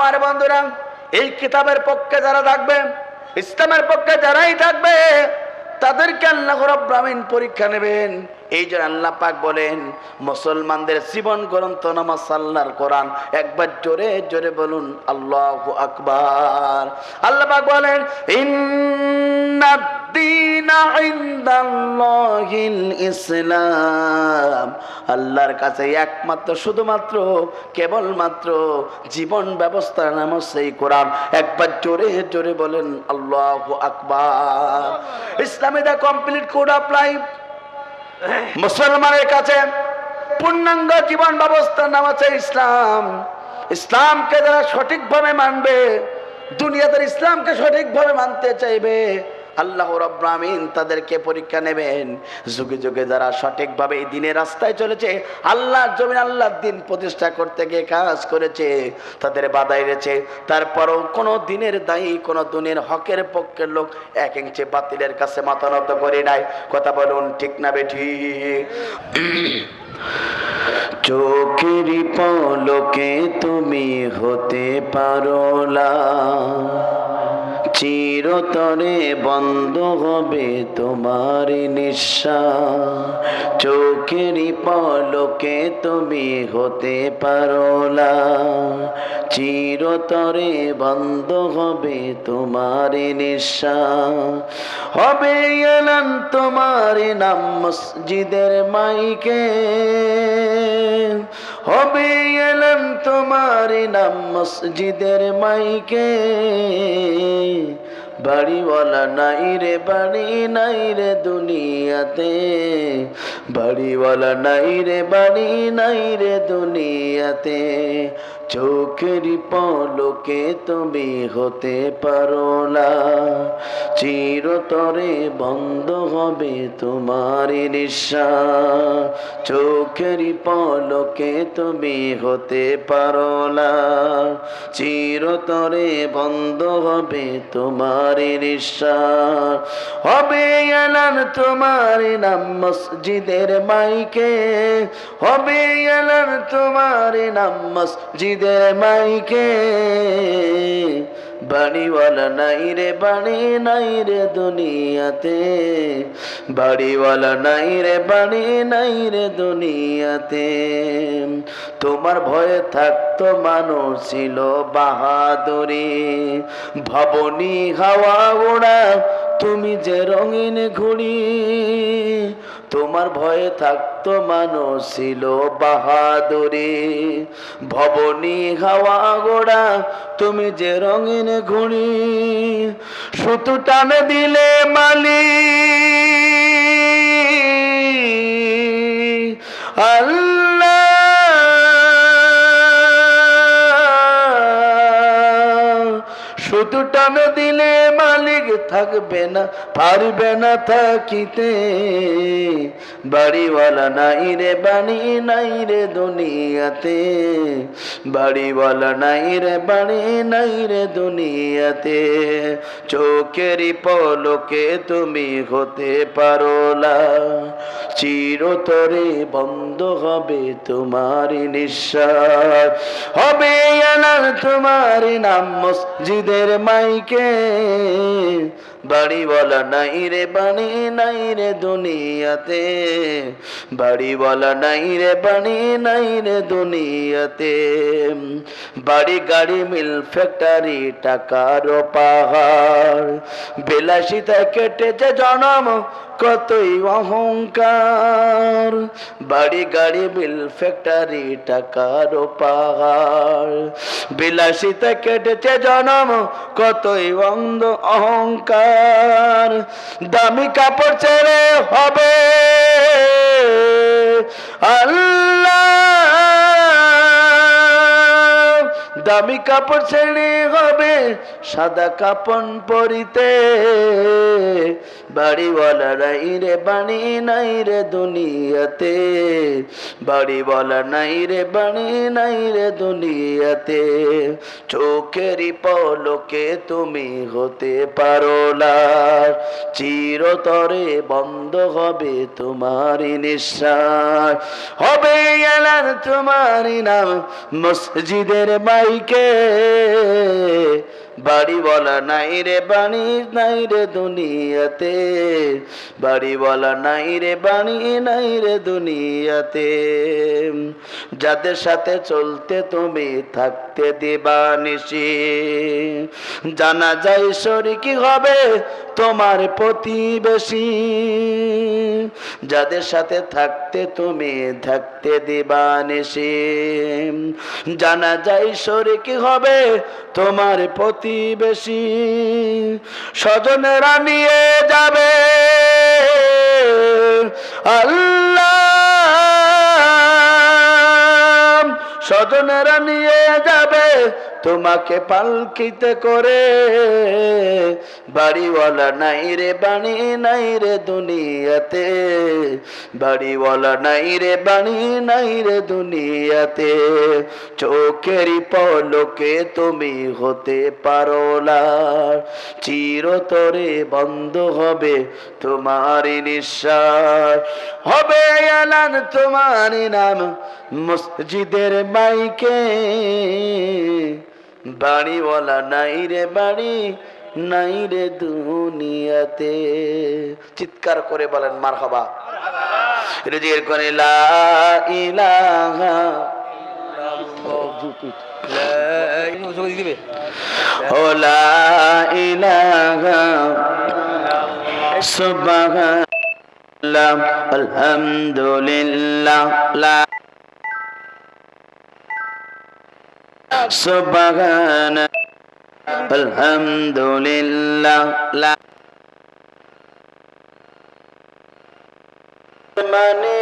আমার বন্ধুরা, এই কিতাবের পক্ষে যারা থাকবে, ইসলামের পক্ষে যারাই থাকবে, তাদেরকে আল্লাহ রাব্বুল আমিন পরীক্ষা নেবেন। এই যে আল্লাহ পাক বলেন মুসলমানদের জীবন গ্রন্থ নামাজ আল্লাহর কোরআন, একবার জোরে জোরে বলুন আল্লাহু আকবার। আল্লাহ পাক বলেন ইন্নাদ-দীনা ইনদাল্লাহিল ইসলাম, আল্লাহর কাছে একমাত্র শুধুমাত্র কেবলমাত্র জীবন ব্যবস্থার নাম হচ্ছে এই কোরআন। একবার জোরে জোরে বলেন আল্লাহু আকবার। ইসলামে the complete code of life. মুসলমানের কাছে পূর্ণাঙ্গ জীবন ব্যবস্থার নাম আছে ইসলাম। ইসলামকে যারা সঠিকভাবে মানবে, দুনিয়াতে ইসলামকে সঠিকভাবে মানতে চাইবে, আল্লাহ রাব্বুল আমিন তাদেরকে পরীক্ষা নেবেন। যুগে যুগে যারা সঠিকভাবে এই দিনের রাস্তায় চলেছে, আল্লাহর জমিন আল্লাহর দিন প্রতিষ্ঠা করতে গিয়ে কাজ করেছে, তাদের বাধা এড়েছে, তারপরও কোনো দিনের দায়ী, কোনো দিনের হকের পক্ষের লোক এক ইঞ্চি বাতিলের কাছে মাথা নত করে নাই। কথা বলুন ঠিক না বেঠিক? চোখের পলকে তুমি হতে পারো না, চিরতরে বন্ধ হবে তোমার নিঃশ্বাস। চোখের পলকে তুমি হতে পারো না, চিরতরে বন্ধ হবে তোমার নিঃশ্বাস। হবে এলান তোমার নাম মসজিদের মাইকে, হবে এলান তোমার নাম মসজিদের মাইকে। বাড়িওয়ালা নাই রে বাড়ি নাই রে দুনিয়াতে, বাড়িওয়ালা নাই রে বাড়ি নাই রে দুনিয়াতে। চোখের পলকে তুমি হতে পারো না, চিরতরে বন্ধ হবে তোমার নিঃশ্বাস। চোখের পলকে তুমি হতে পারো না, চিরতরে বন্ধ হবে তোমার নিঃশ্বাস। হবে এলান তোমার নাম মসজিদের মাইকে, হবে এলান তোমার নাম মসজিদের মাইকে। বাড়িওয়ালা নাই রে বাড়ি নাই রে দুনিয়াতে, বাড়িওয়ালা নাই রে বাড়ি নাই রে দুনিয়াতে। তোমার ভয়ে থাকতো মানুষ ছিল বাহাদুরি, ভবনী হাওয়া ওড়া তুমি যে রঙিন ঘুড়ি। তোমার ভয়ে থাকতো মানুষ ছিল বাহাদুরি, ভবনী হাওয়া গোড়া তুমি যে রঙিন ঘুড়ি। সুতো টানে দিলে মালি আল্লাহ, সুতো টানে দিলে মালিক থাকবে না, পারবে না থাকিতে। বাড়িওয়ালা নাই রে বাড়ি নাই রে দুনিয়াতে, বাড়িওয়ালা নাই রে বাড়ি নাই রে দুনিয়াতে। চোখের পলকে তুমি হতে পারো না, চিরতরে বন্ধ হবে তোমার নিঃশ্বাস। হবে এলান তোমার নাম মসজিদের মাইকে, বাড়িওয়ালা নাই রে বাড়ি নাই রে দুনিয়াতে, বাড়িওয়ালা নাই রে বাড়ি নাই রে দুনিয়াতে। বাড়ি গাড়ি মিল ফ্যাক্টরি টাকার পাহাড়, বিলাসিতা কেটেছে জনম কতই অহংকার। বাড়ি গাড়ি মিল ফ্যাক্টরি টাকার পাহাড়, বিলাসিতা কেটেছে জনম কতই অন্ধ অহংকার। দামি কাপড় ছেড়ে হবে আল্লাহ, দামি কাপড় ছেড়ে হবে সাদা কাপড় পরিতে। বাড়িওয়ালা নাই রে বাড়ি নাই রে দুনিয়াতে, বাড়িওয়ালা নাই রে বাড়ি নাই রে দুনিয়াতে। চোখের পলকে তুমি হতে পারো না, চিরতরে বন্ধ হবে তোমার নিঃশ্বাস। হবে এলান তোমার নাম মসজিদের মাই মাইকে বাড়িওয়ালা নাই রে বাণী নাই রে দুনিয়াতে, বাড়িওয়ালা নাই রে বাণী নাই রে দুনিয়াতে। যাদের সাথে চলতে তুমি থাকতে দিবানিশি, জানা যায় শরীকি হবে তোমার প্রতিবেশী। যাদের সাথে থাকতে তুমি থাকতে দিবানিশি, জানা যায় শরীকি হবে তোমার প্রতিবেশী। স্বজনেরা নিয়ে যাবে আল্লাহ, স্বজনেরা নিয়ে যাবে তোমাকে পালকিতে করে। বাড়িওয়ালা নাই রে বাণী নাই রে দুনিয়াতে, বাড়িওয়ালা নাই রে বাণী নাই রে দুনিয়াতে। চোখেরই পলকে তুমি হতে পারো লার, চিরতরে বন্ধ হবে তোমারই নিঃশ্বাস। হবে এলান তোমারই নাম মসজিদের মাইকে, বাড়িওয়ালা নাই রে বাড়ি নাই রে দুনিয়াতে। চিৎকার করে বলেন মারহাবা। রিজির করে লা ইলাহা ও লা ইলাহা সুবহানাল্লাহ আলহামদুলিল্লাহ লা সুবহান আলহামদুলিল্লাহ লা মানে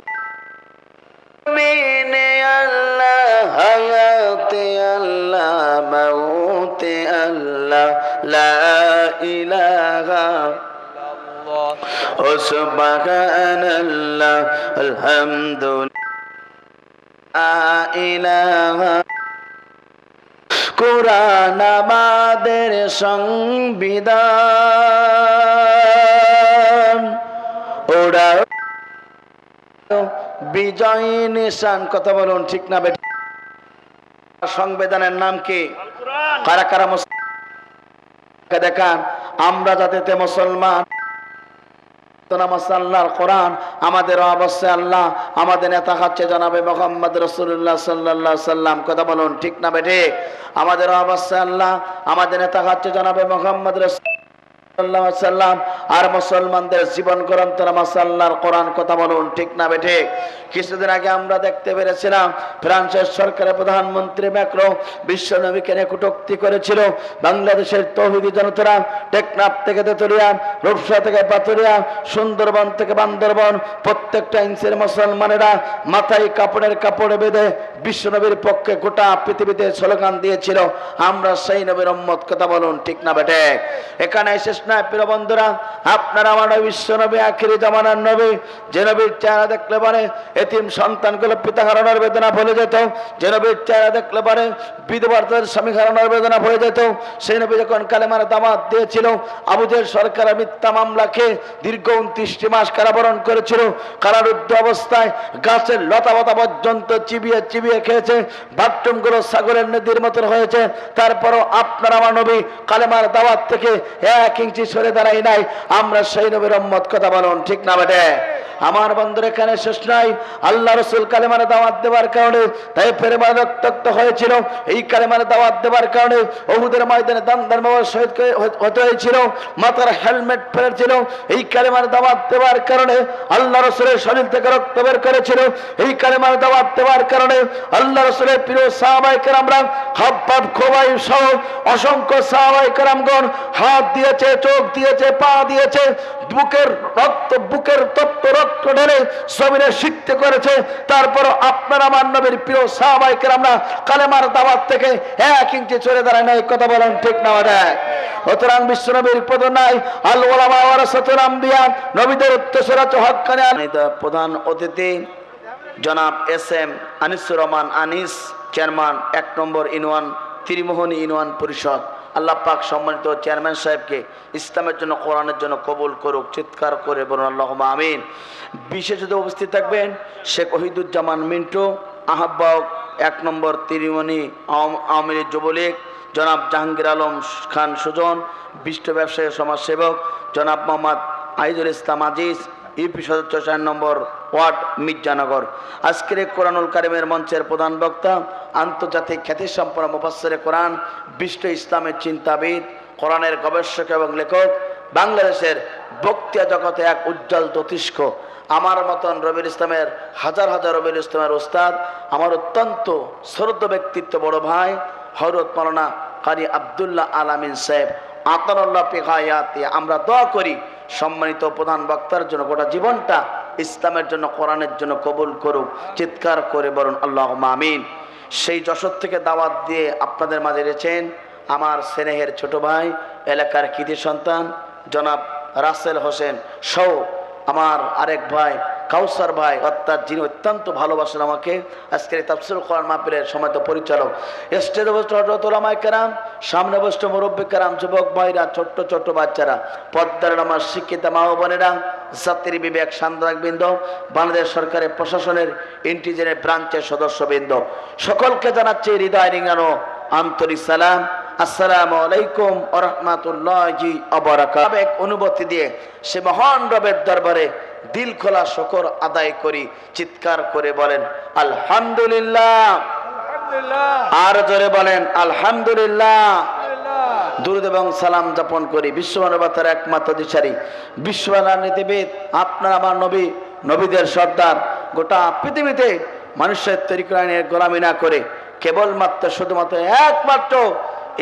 মিনে আল্লাহ হায়াতে আল্লাহ মাউতে আল্লাহ লা ইলাহা ও সুবহানাল্লাহ আলহামদুলিল্লাহ ইলাহা। কোরআন আমাদের সংবিধান, ওরা বিজয় নিশান। কথা বলুন ঠিক না বেঠিক? সংবিধানের নাম কি? কারা কারা মুসলমান দেখান। আমরা যাতে মুসলমান, আল্লাহর কোরআন আমাদের অবশ্যই আল্লাহ, আমাদের নেতা হচ্ছে জনাবে মুহাম্মদ রাসূলুল্লাহ সাল্লাল্লাহু আলাইহি সাল্লাম। কথা বলুন ঠিক না বেঠিক? আমাদের অবশ্যই আল্লাহ, আমাদের নেতা হচ্ছে জনাবে মুহাম্মদ রাসূলুল্লাহ সাল্লাল্লাহু আলাইহি সাল্লাম। আর মুসলমানদের জীবন গ্রন্থ আল্লাহর কোরআন। কথা বলুন ঠিক না বেঠিক? কিছুদিন আগে আমরা দেখতে পেরেছিলাম ফ্রান্সের সরকারের প্রধানমন্ত্রী ম্যাক্রো বিশ্ব নবীকে নিয়ে কটূক্তি করেছিল। বাংলাদেশের তৌহিদি জনতারা টেকনাফ থেকে তেতুলিয়া, রূপসা থেকে পাতুরিয়া, সুন্দরবন থেকে বান্দরবন প্রত্যেকটা ইঞ্চের মুসলমানেরা মাথায় কাপড়ের কাপড় বেঁধে বিশ্ব নবীর পক্ষে গোটা পৃথিবীতে স্লোগান দিয়েছিল, আমরা সেই নবীর উম্মত। কথা বলুন ঠিক না বেঠিক? এখানে শেষ নয় প্রিয় বন্ধুরা, আপনারা আমার বিশ্ব নবী আখিরি জামানার নবী, যে নবীর চেহারা দেখলে পরে এতিম সন্তানগুলো পিতা হারানোর বেদনা ভুলে যেত, যে নবীর চেহারা দেখলে পরে বিধবাদের স্বামী হারানোর বেদনা ভুলে যেত। সেই নবী যখন কালেমার দাওয়াত দিয়েছিল, আবু জেহেল সরকারের মিথ্যা মামলা খেয়ে দীর্ঘ 29টি মাস কারাবরণ করেছিল। কারারুদ্ধ অবস্থায় গাছের লতা পাতা পর্যন্ত চিবিয়ে চিবিয়ে খেয়েছে, বাথরুমগুলো সাগরের নদীর মতন হয়েছে। তারপরও আপনার আমার নবী কালেমার দাওয়াত থেকে 1 ইঞ্চি সরে দাঁড়াই নাই। আমরা সেই নবীর উম্মত। কথা বলুন ঠিক না বেটে? আমার বন্ধুর এখানে শেষ নাই। আল্লাহ রসুল কালেমার দাওয়াত দেওয়ার কারণে তাই পরিবার রক্তাক্ত হয়েছিল। এই কালেমার দাওয়াত দেওয়ার কারণে উহুদের ময়দানে দান শহীদ হতে হয়েছিল, মাথার হেলমেট ফেলেছিল। এই কালেমার দাওয়াত দেওয়ার কারণে আল্লাহ রসুলের শরীর থেকে রক্ত বের করেছিল। এই কালেমার দাওয়াত দেওয়ার কারণে আল্লাহ রসুলের প্রিয় সাহাবায়ে কেরামরা হাব্বাব খোবাইব সহ অসংখ্য সাহাবায়ে কেরামগণ হাত দিয়েছে, চোখ দিয়েছে, পা দিয়েছে, বুকের তপ্ত রক্ত ঢেলে জমিনে শিখতে করেছে। তারপর আপনার আমার নবীর প্রিয় সাহাবায়ে কেরামরা কালেমার দাওয়াত থেকে 1 ইঞ্চি চলে দাঁড়ায় নাই। কথা বলেন ঠিক না? সুতরাং বিশ্ব নবীর পদ নাই। আল উলামা ওয়ারাসাতুল আম্বিয়া, নবীদের উত্তরসূরি হক্কানি। প্রধান অতিথি জনাব SM আনিসুর রহমান আনিস, চেয়ারম্যান 1 নম্বর ইউনিয়ন ত্রিমোহনী ইউনিয়ন পরিষদ। আল্লাহ পাক সম্মানিত চেয়ারম্যান সাহেবকে ইসলামের জন্য, কোরআনের জন্য কবুল করুক। চিৎকার করে বলুন আল্লাহুম্মা আমিন। বিশেষ উপস্থিত থাকবেন শেখ ওহিদুজ্জামান মিন্টু, আহ্বায়ক 1 নম্বর তিরিমণি আওয়ামী লীগ যুবলীগ জনাব জাহাঙ্গীর আলম খান সুজন, বিশিষ্ট ব্যবসায়ী সমাজসেবক জনাব মোহাম্মদ আইজুল ইসলাম আজিজ, ইউপি সদস্য 4 নম্বর ওয়ার্ড মির্জানগর। আজকের এই কোরআনুল কারিমের মঞ্চের প্রধান বক্তা আন্তর্জাতিক খ্যাতিসম্পন্ন মুফাসসিরে কোরআন, বিশিষ্ট ইসলামের চিন্তাবিদ, কোরআনের গবেষক এবং লেখক, বাংলাদেশের বক্তৃতা জগতে এক উজ্জ্বল জ্যোতিষ্ক, আমার মতন রবিউল ইসলামের হাজার হাজার রবিউল ইসলামের ওস্তাদ, আমার অত্যন্ত শ্রদ্ধেয় ব্যক্তিত্ব বড় ভাই হযরত মাওলানা কারি আব্দুল্লাহ আল আমিন সাহেব আতানাল্লাহ পিকায়াতি। আমরা দোয়া করি সম্মানিত প্রধান বক্তার জন্য গোটা জীবনটা ইসলামের জন্য, কোরআনের জন্য কবুল করুক। চিৎকার করে বলুন আল্লাহুম্মা আমিন। সেই যশোর থেকে দাওয়াত দিয়ে আপনাদের মাঝে এসেছেন আমার স্নেহের ছোট ভাই, এলাকার কৃতি সন্তান জনাব রাসেল হোসেন সহ আমার আরেক ভাই কাউসার ভাই, অর্থাৎ যিনি অত্যন্ত ভালোবাসেন আমাকে। আজকের এই তাফসীরুল কোরআন মাহফিলের সময়ত পরিচালক, স্টেজে বসে হযরত উলামায়ে কেরাম, সামনে বসে মুরব্বী কেরাম, যুবক ভাইরা, ছোট্ট ছোট্ট বাচ্চারা, পর্দার আমার শিক্ষিত মা ও বোনেরা, জাতির বিবেক সান্ত্বকবৃন্দ, বাংলাদেশ সরকারের প্রশাসনের ইন্টেলিজেন্স ব্রাঞ্চের সদস্যবৃন্দ, সকলকে জানাচ্ছি হৃদয় নিংড়ানো আন্তরিক সালাম। আসসালামু আলাইকুম ওয়া রাহমাতুল্লাহি ওয়া বারাকাতুহু। এক অনুভূতি দিয়ে সে মহান রবের দরবারে দিল খোলা শুকর আদায় করি। চিৎকার করে বলেন আলহামদুলিল্লাহ, আর জোরে বলেন আলহামদুলিল্লাহ। দুরূদ এবং সালাম যাপন করি বিশ্বমানবতার একমাত্র দিশারি, বিশ্বমানব নীতিবিদ, আপনার আমার নবী, নবীদের সর্দার, গোটা পৃথিবীতে মানুষের তৈরি কোরআনের গোলামি না করে কেবলমাত্র শুধুমাত্র একমাত্র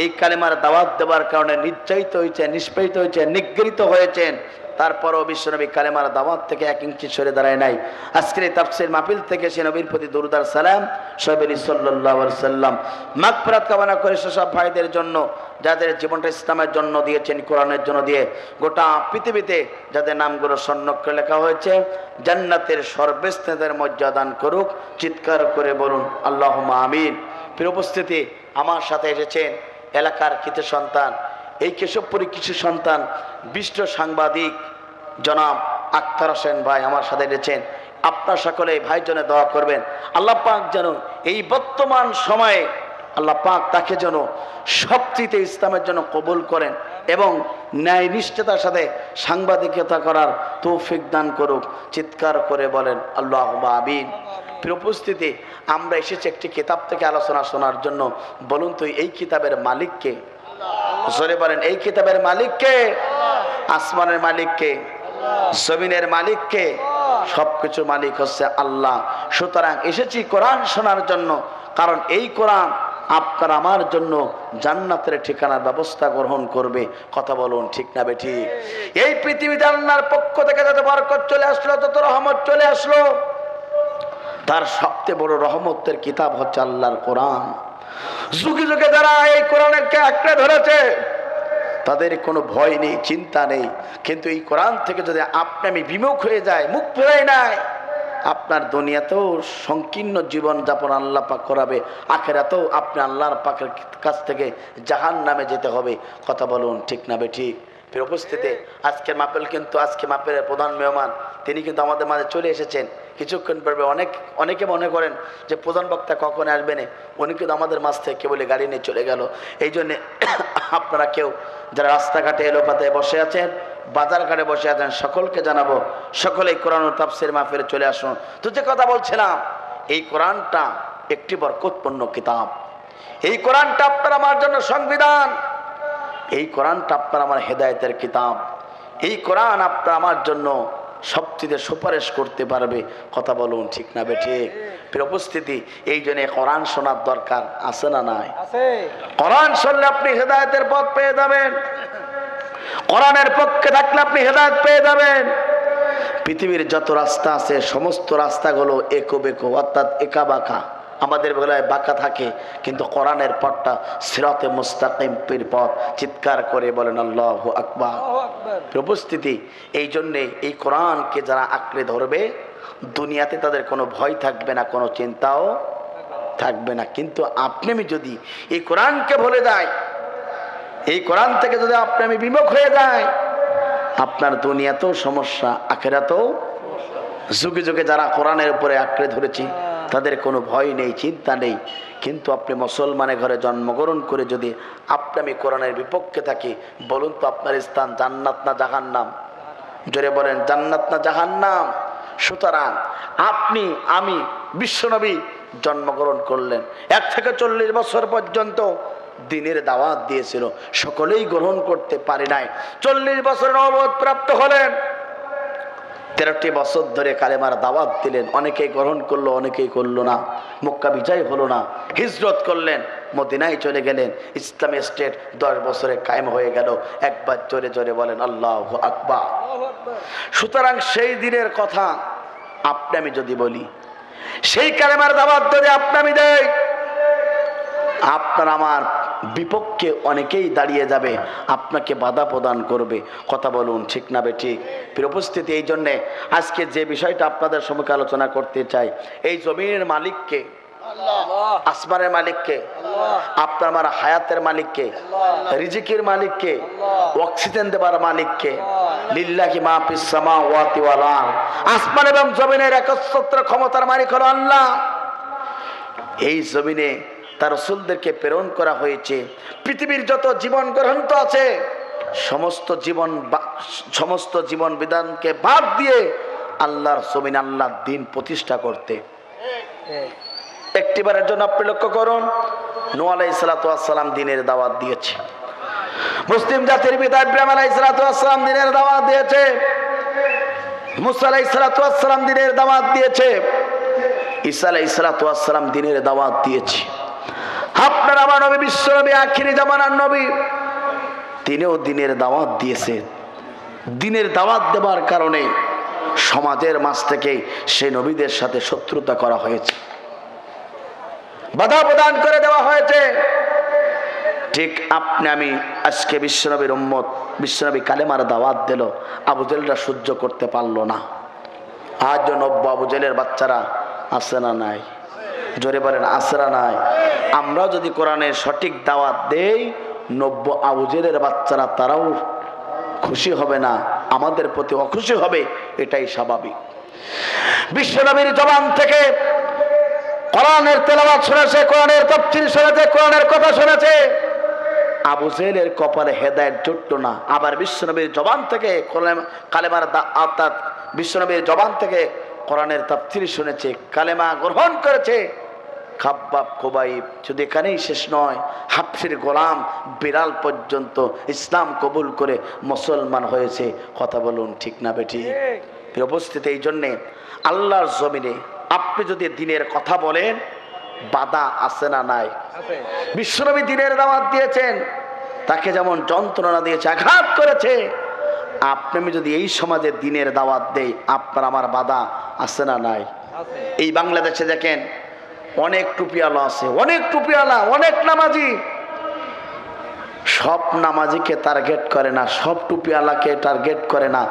এই কালেমার দাওয়াত দেওয়ার কারণে নির্যাতিত হয়েছে, নিষ্পেষিত হয়েছে, নিগৃহীত হয়েছেন, তারপরও বিশ্বনবী কালেমার দাওয়াত থেকে 1 ইঞ্চি সরে দাঁড়ায় নাই। আজকের এই তাফসীর মাহফিল থেকে সে নবীর প্রতি দরুদ আর সালাম সাহেবের সাল্লাল্লাহু আলাইহি সাল্লাম মাগফিরাত কামনা করে সেসব ভাইদের জন্য যাদের জীবনটা ইসলামের জন্য দিয়েছেন, কোরআনের জন্য দিয়ে গোটা পৃথিবীতে যাদের নামগুলো স্বর্ণাক্ষরে লেখা হয়েছে, জান্নাতের সর্বশ্রেষ্ঠদের মর্যাদা দান করুক। চিৎকার করে বলুন আল্লাহুম্মা আমিন। প্রিয় উপস্থিতি, আমার সাথে এসেছেন এলাকার কৃতি সন্তান, এই কেশবপুরী কৃষি সন্তান, বিশিষ্ট সাংবাদিক জনাব আক্তার হোসেন ভাই আমার সাথে এসেছেন। আপনার সকলে ভাই জন্য দোয়া করবেন, আল্লাহ পাক যেন এই বর্তমান সময়ে আল্লাহ পাক তাকে যেন সবচেয়ে ইসলামের জন্য কবুল করেন এবং ন্যায় নিষ্ঠতার সাথে সাংবাদিকতা করার তৌফিক দান করুক। চিৎকার করে বলেন আল্লাহুম্মা আমিন। প্রিয় উপস্থিতি, আমরা এসেছি একটি কিতাব থেকে আলোচনা শোনার জন্য। বলুন তো এই কিতাবের মালিক কে? জোরে বলেন, এই কিতাবের মালিক কে? আসমানের মালিক কে? জমিনের মালিক কে? সবকিছু মালিক হচ্ছে আল্লাহ। সুতরাং এসেছি কোরআন শোনার জন্য, কারণ এই কোরআন আপনার আমার জন্য জান্নাতের ঠিকানার ব্যবস্থা গ্রহণ করবে। কথা বলুন ঠিক না বেঠিক? এই পৃথিবীতে আল্লাহর পক্ষ থেকে যত বরকত চলে আসলো, তত রহমত চলে আসলো, তার সবচেয়ে বড় রহমতের কিতাব হচ্ছে আল্লাহর কোরআন। যুগে যুগে যারা এই কোরআনকে আঁকড়ে ধরেছে তাদের কোনো ভয় নেই, চিন্তা নেই। কিন্তু এই কোরআন থেকে যদি আপনি আমি বিমুখ হয়ে যায়, মুখ ফেরাই নাই, আপনার দুনিয়াতেও সংকীর্ণ জীবন যাপন আল্লাহ পাক করাবে, আখিরাতেও আপনি আল্লাহর পাকের কাছ থেকে জাহান্নামে যেতে হবে। কথা বলুন ঠিক না বেঠিক? ফির উপস্থিতি, আজকের মাহফিল কিন্তু আজকে মাহফিলের প্রধান মেহমান তিনি কিন্তু আমাদের মাঝে চলে এসেছেন। কিছুক্ষণ পরে অনেকে মনে করেন যে প্রধান বক্তা কখন আসবেন, উনি কিন্তু আমাদের মাঝ থেকে কেবলই গাড়ি নিয়ে চলে গেল। এই জন্যে আপনারা কেউ যারা রাস্তাঘাটে এলোপাতায় বসে আছেন, বাজার ঘাটে বসে আছেন, সকলকে জানাবো সকলেই কোরআন ও তাফসীর মাহফিলে চলে আসুন। তো যে কথা বলছিলাম, এই কোরআনটা একটি বরকতপূর্ণ কিতাব। এই কোরআনটা আপনার আমার জন্য সংবিধান। এই কোরআনটা আপনার আমার হেদায়েতের কিতাব। এই কোরআন আপনার আমার জন্য সবচেয়ে সুপারিশ করতে পারবে। কথা বলুন ঠিক না বেঠিক? প্রিয় উপস্থিতি, এই জন্য কোরআন শোনার দরকার আছে না নাই? কোরআন শুনলে আপনি হেদায়েতের পথ পেয়ে যাবেন। কোরআনের পক্ষে থাকলে আপনি হেদায়েত পেয়ে যাবেন। পৃথিবীর যত রাস্তা আছে সমস্ত রাস্তাগুলো একো বেকো, অর্থাৎ একা বাঁকা। আমাদের বেলায় বাঁকা থাকে, কিন্তু কোরআনের পথটা সিরাতে মুস্তাকিম পথ। চিৎকার করে বলেন আল্লাহু আকবার। উপস্থিতি, এই জন্যে এই কোরআনকে যারা আঁকড়ে ধরবে দুনিয়াতে তাদের কোনো ভয় থাকবে না, কোনো চিন্তাও থাকবে না। কিন্তু আপনি আমি যদি এই কোরআনকে ভুলে যাই, এই কোরআন থেকে যদি আপনি আমি বিমুখ হয়ে যাই, আপনার দুনিয়াতেও সমস্যা, আখিরাতেও। যুগে যুগে যারা কোরআনের উপরে আঁকড়ে ধরেছি তাদের কোনো ভয় নেই, চিন্তা নেই। কিন্তু আপনি মুসলমানের ঘরে জন্মগ্রহণ করে যদি আপনি আমি কোরআনের বিপক্ষে থাকি, বলুন তো আপনার স্থান জান্নাত না জাহান্নাম? জোরে বলেন, জান্নাত না জাহান্নাম? সুতরাং আপনি আমি বিশ্বনবী জন্মগ্রহণ করলেন, 1 থেকে 40 বছর পর্যন্ত দ্বীনের দাওয়াত দিয়েছিল, সকলেই গ্রহণ করতে পারে নাই। 40 বছর নবুয়ত প্রাপ্ত হলেন, 13টি বছর ধরে কালেমার দাওয়াত দিলেন, অনেকেই গ্রহণ করলো, অনেকেই করলো না। মক্কা বিজয় হলো না, হিজরত করলেন, মদিনায় চলে গেলেন, ইসলামী স্টেট 10 বছরে কায়েম হয়ে গেল। একবার জোরে জোরে বলেন আল্লাহু আকবার। সুতরাং সেই দিনের কথা আপনি আমি যদি বলি, সেই কালেমার দাওয়াত যদি আপনি আমি দেই, আপনার আমার বিপক্ষে অনেকেই দাঁড়িয়ে যাবে, আপনাকে বাধা প্রদান করবে। কথা বলুন ঠিক না বেঠিক? প্রিয় উপস্থিতি, এই জন্যে আজকে যে বিষয়টা আপনাদের সম্মুখে আলোচনা করতে চাই, এই জমিনের মালিককে, আসমানের মালিককে, আপনার আমার হায়াতের মালিককে, রিজিকের মালিককে, অক্সিজেন দেবার মালিককে, লিল্লাহি মা ফিস সামাওয়াতি ওয়াল আরদ, আসমান এবং জমিনের একচ্ছত্র ক্ষমতার মালিক হলো আল্লাহ। এই জমিনে তার রাসূলদেরকে প্রেরণ করা হয়েছে। পৃথিবীর যত জীবন গ্রন্থ আছে সমস্ত জীবন বিধানকে বাদ দিয়ে আল্লাহর জমিনে আল্লাহর দ্বীন প্রতিষ্ঠা করতে। একটিবারের জন্য আপনি লক্ষ্য করুন, নূহ আলাইহিস সালাতু ওয়াস সালাম দ্বীনের দাওয়াত দিয়েছে, মুসলিম জাতির পিতা ইব্রাহিম আলাইহিস সালাতু ওয়াস সালাম দ্বীনের দাওয়াত দিয়েছে, মুসা আলাইহিস সালাতু ওয়াস সালাম দ্বীনের দাওয়াত দিয়েছে, ঈসা আলাইহিস সালাতু ওয়াস সালাম দ্বীনের দাওয়াত দিয়েছে। আপনার আমার নবী, বিশ্ব নবী, আখিরি জামানার নবী, তিনিও দ্বীনের দাওয়াত দিয়েছে। দ্বীনের দাওয়াত দেবার কারণে সমাজের মাঝ থেকে সেই নবীদের সাথে শত্রুতা করা হয়েছে, বাধা প্রদান করে দেওয়া হয়েছে। ঠিক আপনি আমি আজকে বিশ্বনবীর উম্মত, বিশ্বনবী কালেমার দাওয়াত দিল, আবু জেলরা সহ্য করতে পারলো না। আজ 90 আবু জেলের বাচ্চারা আছে না নাই? জোরে বলেন, আছে না নাই? আমরাও যদি কোরআনের সঠিক দাওয়াত দেই, 90 আবু জেলের বাচ্চারা তারাও খুশি হবে না, আমাদের প্রতি অখুশি হবে, এটাই স্বাভাবিক। বিশ্বনবীর জবান থেকে কোরআনের তেলাওয়াত শুনেছে, কোরআনের তাফসীর শুনেছে, কোরআনের কথা শুনেছে, আবু জেহেলের কপালে হেদায়েত জুটলো না। আবার বিশ্বনবীর জবান থেকে কালেমার অর্থাৎ বিশ্বনবীর জবান থেকে কোরআনের তাফসীর শুনেছে, কালেমা গ্রহণ করেছে। খাব্বাব, খুবাইব, শুধু এখানেই শেষ নয়, হাবশীর গোলাম বিলাল পর্যন্ত ইসলাম কবুল করে মুসলমান হয়েছে। কথা বলুন ঠিক না বেঠিক? উপস্থিত, এই জন্যে আল্লাহর জমিনে আপনি যদি দ্বীনের কথা বলেন, বাধা আছে না নাই? বিশ্বনবী দ্বীনের দাওয়াত দিয়েছেন, তাকে যেমন যন্ত্রণা দিয়েছে, আঘাত করেছে, আপনি আমি যদি এই সমাজে দ্বীনের দাওয়াত দেই, আপনার আমার বাধা আছে না নাই? এই বাংলাদেশে দেখেন, অনেক টুপিওয়ালা আছে, অনেক টুপিওয়ালা, অনেক নামাজি। সব নামাজিকে টার্গেট করে না, সব টুপিওয়ালাকে টার্গেট করে না।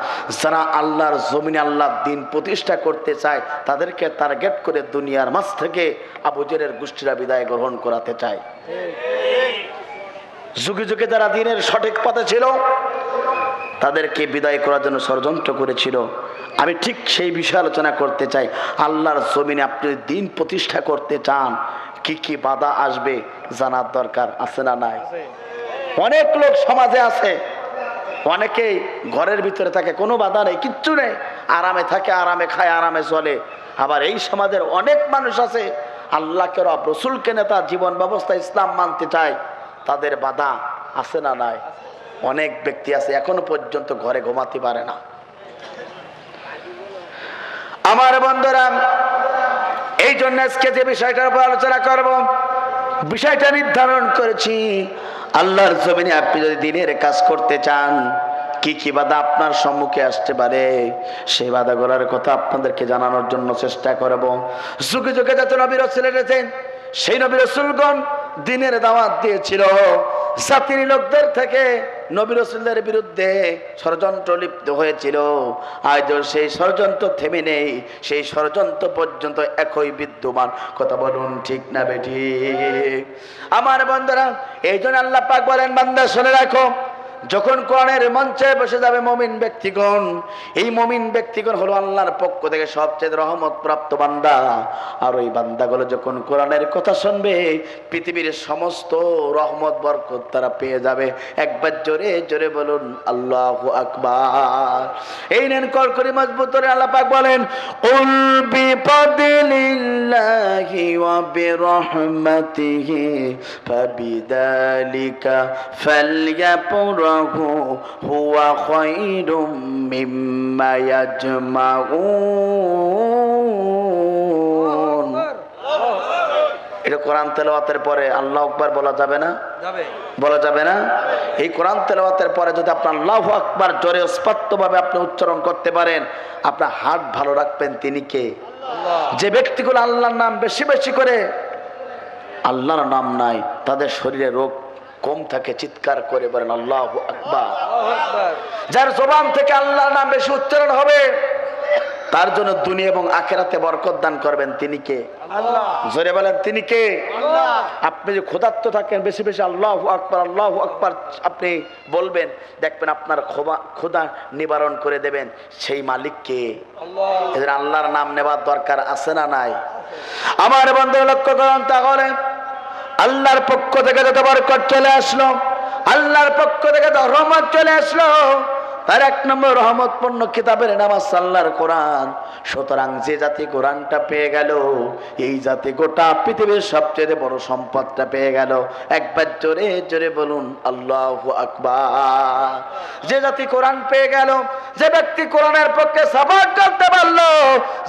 যারা আল্লাহর জমিনে আল্লাহর দ্বীন প্রতিষ্ঠা করতে চায়, তাদেরকে টার্গেট করে দুনিয়ার মাঝ থেকে আবু জেহেলের গোষ্ঠীরা বিদায় গ্রহণ করাতে চায়। যুগে যুগে যারা দ্বীনের সঠিক পথে ছিল, তাদেরকে বিদায় করার জন্য ষড়যন্ত্র করেছিল। আমি ঠিক সেই বিষয়ে আলোচনা করতে চাই। আল্লাহর জমিনে আপনি দ্বীন প্রতিষ্ঠা করতে চান, কি কি বাধা আসবে জানার দরকার আছে না নাই? অনেক লোক সমাজে আছে, অনেকেই ঘরের ভিতরে থাকে, কোনো বাধা নেই, কিচ্ছু নেই, আরামে থাকে, আরামে খায়, আরামে চলে। আবার এই সমাজের অনেক মানুষ আছে, আল্লাহকে রব, রসুলকে নেতা, জীবন ব্যবস্থা ইসলাম মানতে চায়, তাদের বাধা আছে না নাই? অনেক ব্যক্তি আছে এখনো পর্যন্ত ঘরে ঘুমাতে পারে না। আমার বন্ধুরা, এই জন্য আজকে যে বিষয়টার উপর আলোচনা করব, বিষয়টা নির্ধারণ করেছি, আল্লাহর জমিনে আপনি যদি দ্বীনের কাজ করতে চান, কি কি বাধা আপনার সম্মুখে আসতে পারে, সেই বাধাগুলোর কথা আপনাদেরকে জানানোর জন্য চেষ্টা করব। যুগে যুগে যত নবী রাসূল এসেছেন, সেই নবী রাসূলগণ দ্বীনের দাওয়াত দিয়েছিল। জাতির লোকদের থেকে নবী রাসূলদের বিরুদ্ধে ষড়যন্ত্র লিপ্ত হয়েছিল। আজও সেই ষড়যন্ত্র থেমে নেই, সেই ষড়যন্ত্র পর্যন্ত একই বিদ্যমান। কথা বলুন ঠিক না বেঠিক? আমার বন্ধুরা, এই জন্য আল্লাহ পাক বলেন, বান্দা শুনে রাখো, যখন কোরআনের মঞ্চে বসে যাবে মুমিন ব্যক্তিগণ, এই মুমিন ব্যক্তিগণ হলো আল্লাহর পক্ষ থেকে সবচেয়ে রহমত প্রাপ্ত বান্দা। আর ওই বান্দাগুলো যখন কোরআনের কথা শুনবে, পৃথিবীর সমস্ত রহমত বরকত তারা পেয়ে যাবে। একবার জোরে জোরে বলুন আল্লাহু আকবার। এই নেন কড়কড়ি মজবুত করে আল্লাহ পাক বলেন, কুল বিফাদলিল্লাহি ওয়া বিরহমাতিহি ফাবিযালিকা ফালইফরাহু হুয়া খায়রুম মিম্মা ইয়াজমাউন। এটা কোরআন তেলাওয়াতের পরে আল্লাহু আকবার বলা যাবে না? বলা যাবে না? এই কোরআন তেলাওয়াতের পরে যদি আপনি আল্লাহু আকবার জোরে স্পষ্টভাবে আপনি উচ্চারণ করতে পারেন, আপনার হার্ট ভালো রাখবেন তিনি কে? যে ব্যক্তিগুলো আল্লাহর নাম বেশি বেশি করে, আল্লাহর নাম নাই, তাদের শরীরে রোগ কম থাকে, চিৎকার করে বলেন আল্লাহু আকবার। যার জবান থেকে আল্লাহর নাম বেশি উচ্চারণ হবে, তার জন্য দুনিয়া এবং আখিরাতে বরকত দান করবেন তিনি কে? আল্লাহ। জোরে বলেন তিনি কে? আল্লাহ। আপনি যে ক্ষুধার্ত থাকেন, বেশি বেশি আল্লাহু আকবার আল্লাহু আকবার আপনি বলবেন, দেখবেন আপনার ক্ষুধা নিবারণ করে দেবেন সেই মালিক কে? আল্লাহ। এদের আল্লাহর নাম নেবার দরকার আছে না নাই? আমার বন্ধু লক্ষ্য করুন, তাহলে আল্লাহর পক্ষ থেকে যত বরকত চলে আসলো, আল্লাহর পক্ষ থেকে যত রহমত চলে আসলো, তার এক নম্বর রহমতপূর্ণ কিতাবের নাম আল্লাহর কোরআন। সুতরাং যে জাতি কোরআনটা পেয়ে গেল, এই জাতি গোটা পৃথিবীর সবচেয়ে বড় সম্পদটা পেয়ে গেল। একবার জোরে জোরে বলুন আল্লাহু আকবার। যে জাতি কোরআন পেয়ে গেল, যে ব্যক্তি কোরআনের পক্ষে সাফাত করতে পারলো,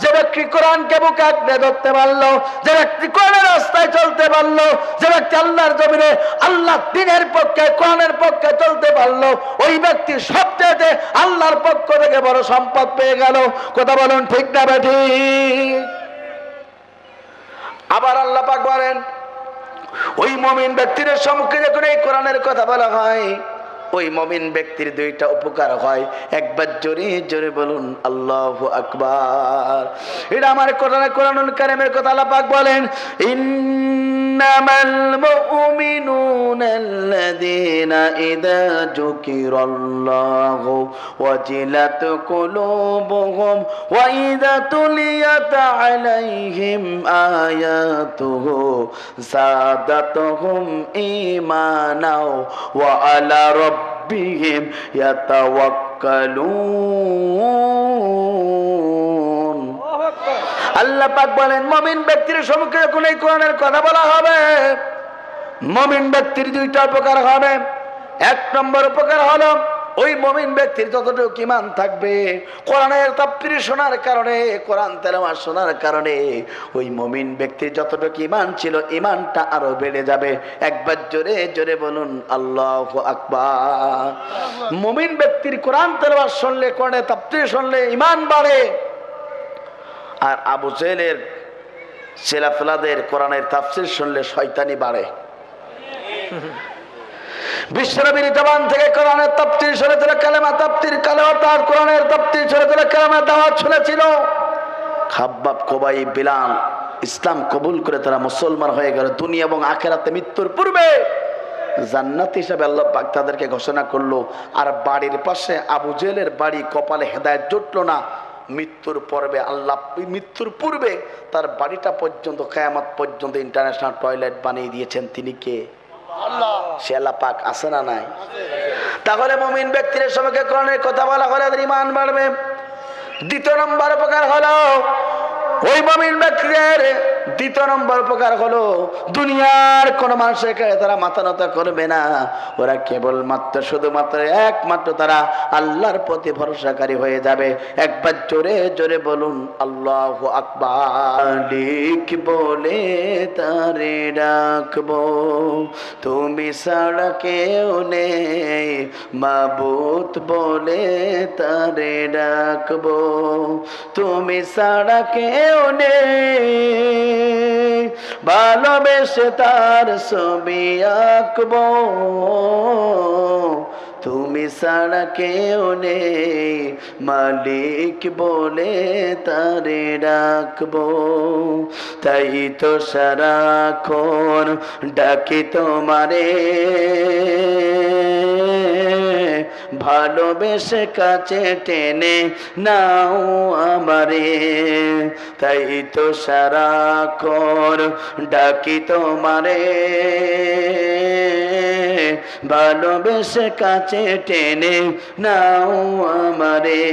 যে ব্যক্তি কোরআনকে বুকে আঁকড়ে ধরতে পারলো, যে ব্যক্তি কোরআনের রাস্তায় চলতে পারলো, যে ব্যক্তি আল্লাহর জমিনে আল্লাহ দ্বীনের পক্ষে কোরআনের পক্ষে চলতে পারলো, ওই ব্যক্তি সবচেয়ে আল্লাহর পক্ষ থেকে বড় সম্পদ পেয়ে গেল। কথা বলুন ঠিক না বেঠিক? আবার আল্লাহ পাক বলেন, ওই মুমিন ব্যক্তির সম্মুখে যখন এই কোরআনের কথা বলা হয়, ওই মুমিন ব্যক্তির দুইটা উপকার হয়। একবার জোরে জোরে বলুন আল্লাহু আকবার। এটা আমার কোরআনুল কারীমের কথা। আল্লাহ পাক বলেন, ইন্নামাল মুমিনুনা আল্লাযীনা ইযা যুকিরাল্লাহু ওয়াজিলাত কুলুবুহুম ওয়া ইযা তুলিয়াত আলাইহিম আয়াতুহু যাদাতুহুম ঈমানাও ওয়া আলা রাব্বিহিম ইয়াতাওয়াক্কালুন। আল্লাহ পাক বলেন, মুমিন ব্যক্তির সম্মুখে যখন এই কোরআনের কথা বলা হবে, মুমিন ব্যক্তির দুইটা উপকার হবে। এক নম্বর উপকার হলো, ওই মুমিন ব্যক্তির যতটুকু ঈমান থাকবে, কোরআনের তাফসীর শোনার কারণে, কোরআন তেলাওয়াত শোনার কারণে ওই মুমিন ব্যক্তির যতটুকু ঈমান ছিল, ঈমানটা আরো বেড়ে যাবে। একবার জোরে জোরে বলুন আল্লাহু আকবার। মুমিন ব্যক্তির কোরআন তেলাওয়াত শুনলে, কোরআনের তাফসীর শুনলে ঈমান বাড়ে। আর আবু জেহেলের ছেলেফেলাদের কোরআনের তাফসীর শুনলে শয়তানি বাড়ে। বিশ্বনবীর জবান থেকে কোরআনের তাফসীর শুনেছিল, কালেমা তাফসীর, কালেমা তার কোরআনের তাফসীর শুনেছিল, কালেমা দাওয়াত শুনেছিল। খাব্বাব, খোবাইব, বিলাল ইসলাম কবুল করে তারা মুসলমান হয়ে গেল। দুনিয়া এবং আখিরাতে মৃত্যুর পূর্বে জান্নাত হিসাবে আল্লাহ পাক তাদেরকে ঘোষণা করলো। আর বাড়ির পাশে আবু জেহেলের বাড়ি, কপালে হেদায়েত জুটলো না। মৃত্যুর পূর্বে তার বাড়িটা পর্যন্ত, কিয়ামত পর্যন্ত ইন্টারন্যাশনাল টয়লেট বানিয়ে দিয়েছেন তিনি কে? আল্লাহ। সে আল্লাহ পাক আছে না নাই? তাহলে মুমিন ব্যক্তির সম্মুখে কোরআনের কথা বলা হলে তাদের ঈমান বাড়বে। দ্বিতীয় নম্বর উপকার হলো, ওই মুমিন ব্যক্তিদের দ্বিতীয় নম্বর উপকার হলো, দুনিয়ার কোন মানুষের কাছে তারা মাথা নত করবে না। ওরা কেবলমাত্র শুধুমাত্র একমাত্র তারা আল্লাহর প্রতি ভরসাকারী হয়ে যাবে। একবার জোরে জোরে বলুন আল্লাহু আকবার। মালিক বলে তারে ডাকবো, তুমি ছাড়া কেউ নেই। মাবুদ বলে তারে ডাকবো, তুমি ছাড়া কেউ নেই। ভালোবেসে তার ছবি আঁকবো, তুমি ছাড়া কেউ নেই। মালিক বলে তারে ডাকবো, তাই তো সারাক্ষণ ডাকি তোমারে। ভালোবেসে কাছে টেনে নাও আমারে। তাই তো সারাক্ষণ ডাকি তোমারে, ভালোবেসে কাছে টেনে নাও আমারে।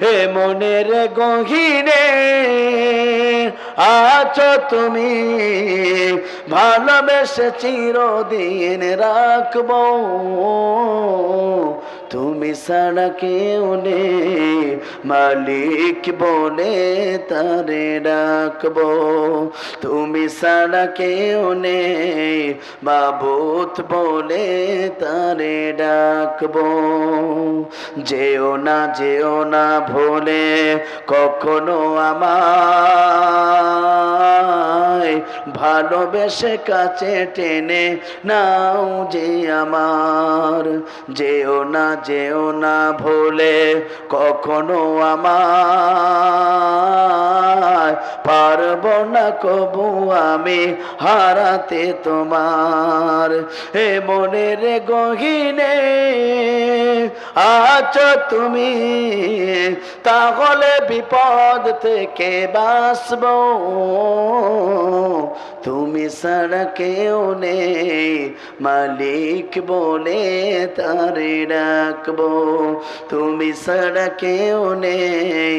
হে মনের গহীনে আছো তুমি, ভালোবেসে চিরদিন রাখবো। তুমি ছাড়া কেউ নেই মালিক বলে তারে ডাকবো। তুমি ছাড়া কেউ নেই মাবুদ বলে তারে ডাকবো। যেও না ভুলে কখনো আমায়, ভালোবেসে কাছে টেনে নাও যে আমার। যেও না ভুলে কখনো আমায়, পারবো না কবু আমি হারাতে তোমার। হে মনের গহীনে আছো তুমি, তাহলে বিপদ থেকে বাঁচবো। তুমি ছাড়া কেউ নেই মালিক বলে তারে ডাকবো। তুমি ছাড়া কেউ নেই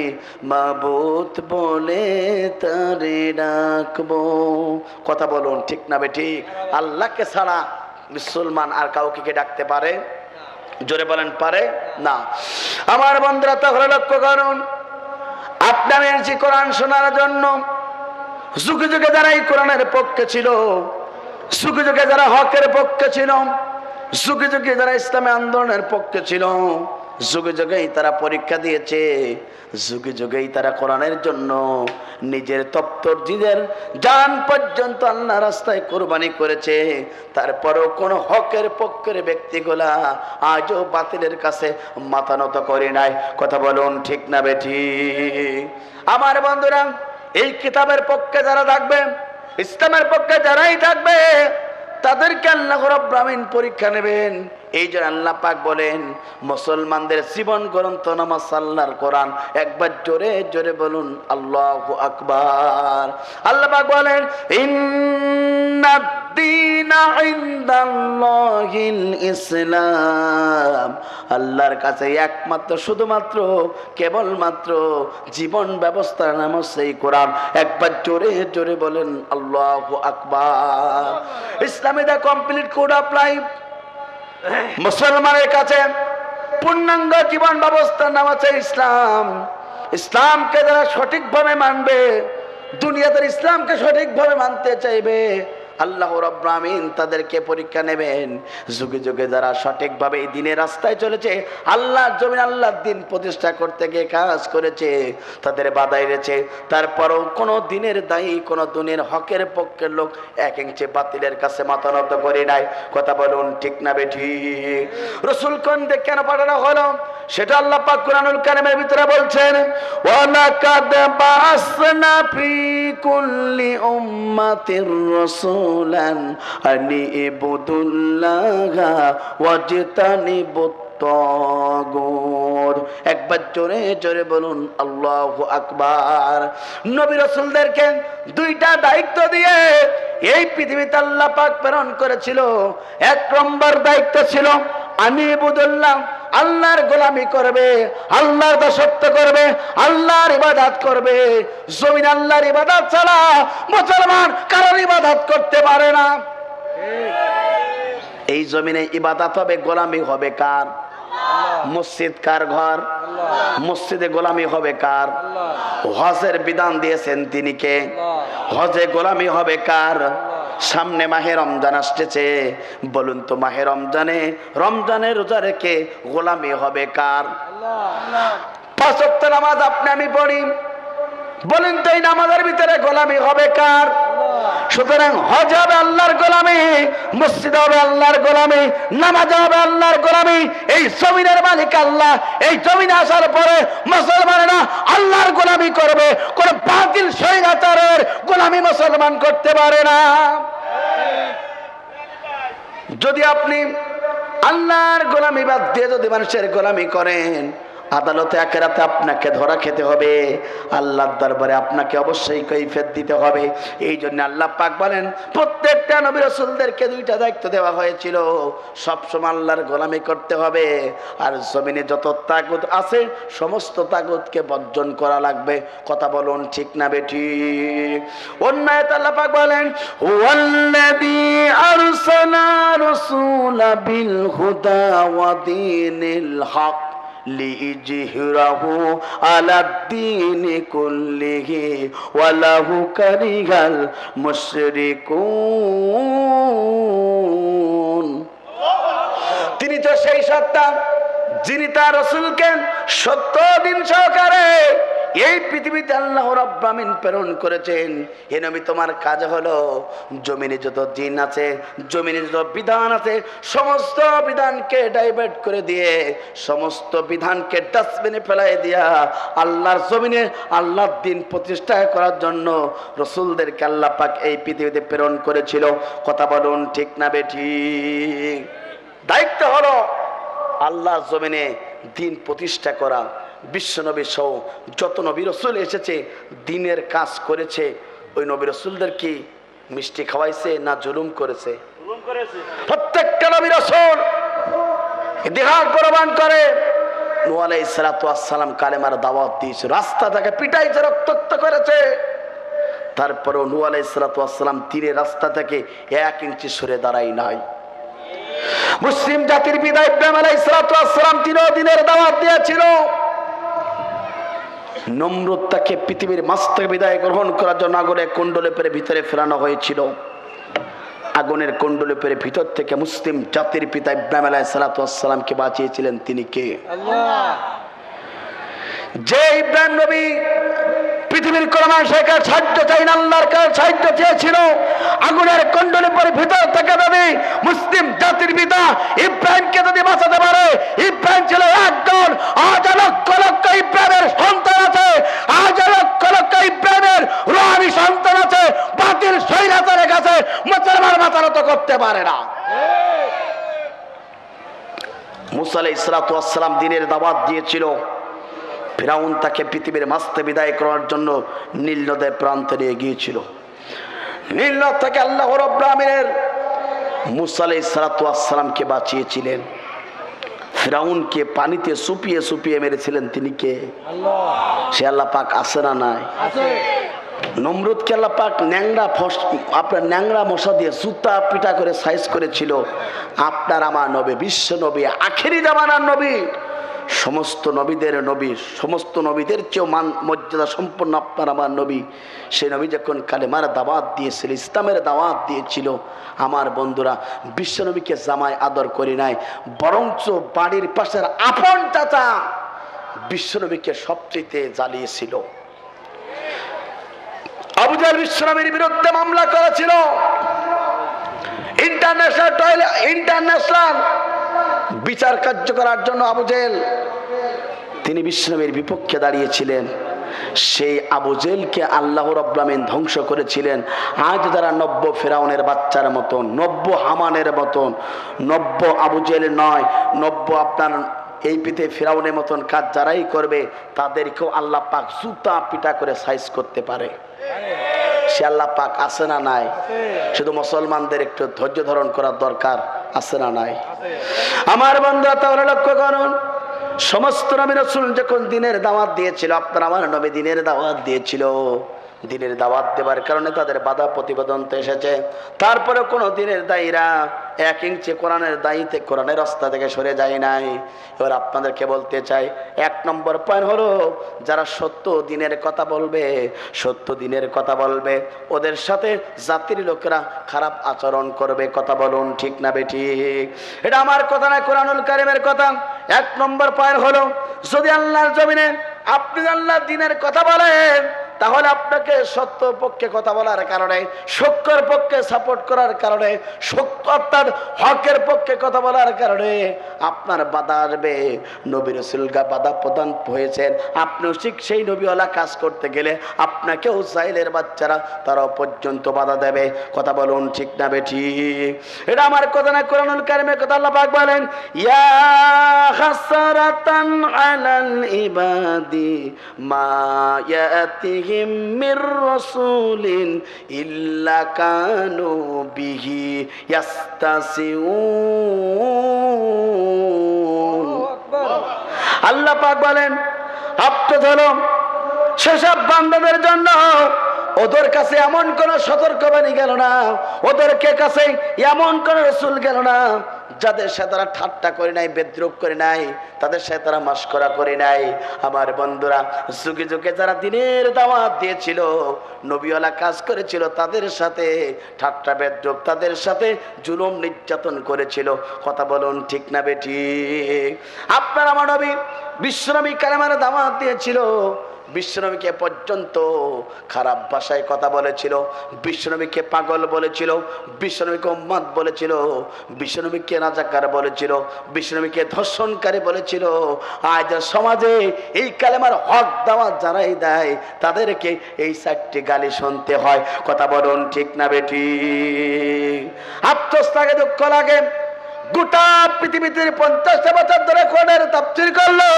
মাবুদ বলে তারে ডাকবো। কথা বলুন ঠিক না বেঠিক? আল্লাহকে ছাড়া মুসলমান আর কাউকে কে ডাকতে পারে? জোরে বলেন পারে না। আমার বন্ধুরা তাহলে লক্ষ্য করুন, আপনি আমি এসেছি কোরআন শোনার জন্য। যুগে যুগে যারা এই কোরআনের পক্ষে ছিল, যুগে যুগে যারা হকের পক্ষে ছিল, যুগে যুগে যারা ইসলামী আন্দোলনের পক্ষে ছিল, যুগে যুগেই তারা পরীক্ষা দিয়েছে, যুগে যুগেই তারা কোরআনের জন্য নিজের তপ্তর্জিদের জান পর্যন্ত আল্লাহ রাস্তায় কোরবানি করেছে। তারপরেও কোন হকের পক্ষের ব্যক্তিগুলা আজও বাতিলের কাছে মাথা নত করে নাই। কথা বলুন ঠিক না বেঠিক? আমার বন্ধুরা, এই কিতাবের পক্ষে যারা থাকবে, ইসলামের পক্ষে যারাই থাকবে, তাদেরকে আল্লাহ রাব্বুল আমিন পরীক্ষা নেবেন। এই যে আল্লাহ পাক বলেন মুসলমানদের জীবন গ্রন্থ নামাজ আল্লাহর কোরআন। একবার জোরে জোরে বলুন আল্লাহু আকবার। আল্লাহ পাক বলেন ইন্নাদ-দীনা ইনদাল্লাহিল ইসলাম। আল্লাহর কাছে একমাত্র শুধুমাত্র কেবলমাত্র জীবন ব্যবস্থার নাম হচ্ছে এই কোরআন। একবার জোরে জোরে বলেন আল্লাহু আকবার। ইসলামে the complete code of life. মুসলমানের কাছে পূর্ণাঙ্গ জীবন ব্যবস্থার নাম আছে ইসলাম। ইসলামকে যারা সঠিকভাবে মানবে, দুনিয়াতে ইসলামকে সঠিকভাবে মানতে চাইবে, আল্লাহ রাব্বুল আমিন তাদেরকে পরীক্ষা নেবেন। যুগে যুগে যারা সঠিকভাবে এই দিনের রাস্তায় চলেছে, আল্লাহর জমিন আল্লাহর দিন প্রতিষ্ঠা করতে গিয়ে কাজ করেছে, তাদের বাধা এনেছে, তারপরও কোনো দিনের দায়ী, কোনো দিনের হকের পক্ষের লোক এক ইঞ্চি বাতিলের কাছে মাথা নত করে নাই। কথা বলুন ঠিক না বেঠিক? রাসূল কোনকে কেন পাঠানো হলো সেটা আল্লাহ পাক কুরআনুল কারীমের ভিতরে বলছেন, ওয়ালাকাদ বাসনা ফি কুল্লি উম্মাতির রাসূলান আনি ইবুদুল্লাহা ওয়াজতানিবুত তাগুত। একবার জোরে জোরে বলুন আল্লাহু আকবার। নবী রাসূলদেরকে দুইটা দায়িত্ব দিয়ে এই পৃথিবীতে আল্লাহ পাক প্রেরণ করেছিল। এক নম্বর দায়িত্ব ছিল আনিবুদুল্লাহ, আল্লাহর গোলামি করবে, আল্লাহর দাসত্ব করবে, আল্লাহর ইবাদত করবে। জমিন আল্লাহর ইবাদত ছাড়া মুসলমান কারোর ইবাদত করতে পারে না। এই জমিনে ইবাদত হবে, গোলামি হবে কার? মসজিদ কার ঘর? মসজিদে গোলামি হবে কার? হজের বিধান দিয়েছেন তিনি কে? হজে গোলামি হবে কার? সামনে মাহে রমজান আসতেছে, বলুন তো মাহে রমজানে রমজানের রোজা রেখে গোলামি হবে কার? পাঁচ ওয়াক্ত নামাজ আপনি আমি পড়ি, বলেন তো এই নামাজের ভিতরে গোলামি হবে কার? সুতরাং হজ হবে আল্লাহর গোলামি, মসজিদ হবে আল্লাহর গোলামি, নামাজ হবে আল্লাহর গোলামি। এই জমিনের মালিক আল্লাহ। এই জমিনে আসার পরে মুসলমানেরা আল্লাহর গোলামি করবে, কোন বাতিল স্বৈরাচারের গোলামি মুসলমান করতে পারে না। যদি আপনি আল্লাহর গোলামি বাদ দিয়ে যদি মানুষের গোলামি করেন, আদালতে আখিরাতে আপনাকে ধরা খেতে হবে, আল্লাহর দরবারে আপনাকে অবশ্যই কৈফিয়ত দিতে হবে। এই জন্য আল্লাহ পাক বলেন প্রত্যেকটা নবী রাসূলদেরকে দুইটা দায়িত্ব দেওয়া হয়েছিল, সবসময় আল্লাহর গোলামি করতে হবে, আর জমিনে যত তাগুত আছে সমস্ত তাগুতকে বর্জন করা লাগবে। কথা বলুন ঠিক না বেঠিক? অন্য আয়াতে আল্লাহ পাক বলেন ওয়াল্লাযী আরসালা রাসূলা বিল হুদা ওয়া দীনিল হক লিইজহিরাহু আলাদ-দীনি কুল্লিহি ওয়ালাহু কারিহাল মুশরিকুন। তিনি তো সেই সত্তা যিনি তার রাসূলকে সত্য দিন সহকারে এই পৃথিবীতে আল্লাহ রাব্বুল আমিন প্রেরণ করেছেন। হে নবী, তোমার কাজ হলো জমিনে যত জিন আছে, জমিনে যত বিধান আছে, সমস্ত বিধানকে ডাইভার্ট করে দিয়ে, সমস্ত বিধানকে ডাস্টবিনে ফেলাই দিয়া আল্লাহর জমিনে আল্লাহর দ্বীন প্রতিষ্ঠা করার জন্য রাসূলদেরকে আল্লাহ পাক এই পৃথিবীতে প্রেরণ করেছিল। কথা বলুন ঠিক না বেঠিক? দায়িত্ব হলো আল্লাহর জমিনে দ্বীন প্রতিষ্ঠা করা। বিশ্বনবী সহ যত নবী রাসূল এসেছে দ্বীনের কাজ করেছে, ওই নবী রাসূলদের কি মিষ্টি খাওয়াইছে না জুলুম করেছে? প্রত্যেকটা নবী রাসূল ইতিহাস প্রমাণ করে নূহ আলাইহিস সালাতু ওয়াস সালাম কালেমার দাওয়াত দিয়েছে, রাস্তা থেকে পিটাইছে, রক্তাক্ত করেছে, তারপরেও নূহ আলাইহিস সালাতু ওয়াস সালাম তীরে রাস্তা থেকে 1 ইঞ্চি সরে দাঁড়ায় নাই। মুসলিম জাতির পিতা ইব্রাহিম আলাইহিস সালাতু ওয়াস সালাম 3 দিনের দাওয়াত দিয়েছিল। নমরুদ তাকে পৃথিবীর মাছ থেকে বিদায় গ্রহণ করার জন্য আগুনের কুণ্ডলে পেরে ভিতরে ফেরানো হয়েছিল। আগুনের কুণ্ডলে পেরে ভিতর থেকে মুসলিম জাতির পিতা ইব্রাহিম আলাইহিস সালাতু ওয়াস সালামকে বাঁচিয়েছিলেন তিনি কে? আল্লাহ। যে ইব্রাহিম নবী পৃথিবীর কোন মানুষের কাছে সাহায্য চাই না, আল্লাহর কাছে সাহায্য চেয়েছিল, আগুনের কুণ্ডলের পরে ভিতর থেকে যদি মুসলিম জাতির পিতা ইব্রাহিমকে যদি বাঁচাতে পারে, ইব্রাহিম ছিল একজন, আজ লক্ষ লক্ষ ইব্রাহিমের সন্তান আছে, আজ লক্ষ লক্ষ ইব্রাহিমের রুহানি সন্তান আছে, বাতিল স্বৈরাচারের কাছে মুসলমান মাথা নত করতে পারে না। মুসা আলাইহিস সালাতু ওয়াস সালাম দ্বীনের দাওয়াত দিয়েছিল, ফিরাউন তাকে পৃথিবীর মাস্তে বিদায় করার জন্য নীল নদের প্রান্তে নিয়ে গিয়েছিল। নীল নদ থেকে আল্লাহ রাব্বুল আমিনের মুসা আলাইহিস সালাতু ওয়াস সালামকে বাঁচিয়েছিলেন। ফিরাউনকে পানিতে সুপিয়ে সুপিয়ে মেরেছিলেন তিনি কে? আল্লাহ। সে আল্লাহ পাক আছে না নাই? আছে। নমরুদকে আল্লাহ পাক ন্যাংরা মশা দিয়ে জুতা পিটা করে সাইজ করেছিল। আপনার আমার নবী, বিশ্ব নবী, আখেরি জামানার নবী, সমস্ত নবীদের নবী, সমস্ত নবীদের চেয়েও মর্যাদা সম্পন্ন আপনার আমার নবী, সে নবী যখন কালেমার দাওয়াত দিয়েছিল, ইসলামের দাওয়াত দিয়েছিল, আমার বন্ধুরা বিশ্ব নবীকে জামাই আদর করি নাই, বরঞ্চ বাড়ির পাশের আপন চাচা বিশ্ব নবীকে সবচেয়ে জ্বালিয়েছিল। আবু জাহল বিশ্ব নবীর বিরুদ্ধে মামলা করেছিল, ইন্টারন্যাশনাল বিচার কার্য করার জন্য আবু জেহেল তিনি বিশ্বনবীর বিপক্ষে দাঁড়িয়েছিলেন। সেই আবু জেহেলকে আল্লাহ রাব্বুল আমিন ধ্বংস করেছিলেন। আজ যারা 90 ফেরাউনের বাচ্চার মতন, 90 হামানের মতন, 90 আবু জেহেল নয়, 90 আপনার এই পৃথিবীতে ফেরাউনের মতন কাজ যারাই করবে তাদেরকেও আল্লাহ পাক জুতা পিটা করে সাইজ করতে পারে। সে আল্লাহ পাক আছে না নাই? শুধু মুসলমানদের একটু ধৈর্য ধারণ করার দরকার, আছে না নাই? আমার বন্ধুরা তাহলে লক্ষ্য করুন, সমস্ত নবী রাসূল যখন দ্বীনের দাওয়াত দিয়েছিল, আপনার আমার নবী দ্বীনের দাওয়াত দিয়েছিল, দ্বীনের দাওয়াত দেওয়ার কারণে তাদের বাধা প্রতিবেদন তো এসেছে, তারপরে কোন দ্বীনের দায়ীরা 1 ইঞ্চি কোরআনের দায়ীতে কোরআনের রাস্তা থেকে সরে যায় নাই। এবার আপনাদেরকে বলতে চাই, 1 নম্বর পয়েন্ট হলো যারা সত্য দ্বীনের কথা বলবে, সত্য দ্বীনের কথা বলবে, ওদের সাথে জাতির লোকেরা খারাপ আচরণ করবে। কথা বলুন ঠিক না বেঠিক? এটা আমার কথা না, কোরআনুল কারীমের কথা। 1 নম্বর পয়েন্ট হলো যদি আল্লাহর জমিনে আপনি আল্লাহর দ্বীনের কথা বলেন, তাহলে আপনাকে সত্য পক্ষে কথা বলার কারণে, সত্যের পক্ষে সাপোর্ট করার কারণে, সত্য অর্থাৎ হকের পক্ষে কথা বলার কারণে আপনার বাধা আসবে। নবী রাসূলগা বাধা প্রদান হয়েছেন, আপনিও ঠিক সেই নবীওয়ালা কাজ করতে গেলে আপনাকেও ইসরাইলের বাচ্চারা তারাও পর্যন্ত বাধা দেবে। কথা বলুন ঠিক না বেঠিক? এটা আমার কথা না, কোরআনুল কারীমের কথা। আল্লাহ পাক বলেন, ইয়া হাসরাতান আলাল ইবাদি মা ইয়াতিহিম মির রাসূলিন ইল্লা কানু বিহি ইয়াস্তাসিউন। আল্লাহ পাক বলেন, আপনি হলো সেসব বান্দাদের জন্য ওদের কাছে এমন কোন সতর্কবাণী গেল না, ওদেরকে কাছে এমন কোন রাসূল গেল না যাদের সাথে তারা ঠাট্টা করে নাই, বিদ্রুপ করে নাই, তাদের সাথে তারা মাশকরা করে নাই। আমার বন্ধুরা, যুগে যুগে যারা দ্বীনের দাওয়াত দিয়েছিল, নবীওয়ালা কাজ করেছিল, তাদের সাথে ঠাট্টা বিদ্রুপ, তাদের সাথে জুলুম নির্যাতন করেছিল। কথা বলুন ঠিক না বেঠিক? আপনার আমার নবী বিশ্বনবী কালেমার দাওয়াত দিয়েছিল, বিশ্বনবীকে পর্যন্ত খারাপ ভাষায় কথা বলেছিল, বিশ্বনবীকে পাগল বলেছিল, বিশ্বনবীকে উম্মাদ বলেছিল, বিশ্বনবীকে রাজাকার বলেছিল, বিশ্বনবীকে ধর্ষণকারী বলেছিল। আজ সমাজে এই কালেমার হক দাওয়াত যারাই দেয় তাদেরকে এই চারটি গালি শুনতে হয়। কথা বলুন ঠিক না বেঠিক? আফসোস লাগে, দুঃখ লাগে, গোটা পৃথিবীতে 50 বছর ধরে কোরআনের তাফসীর করলো,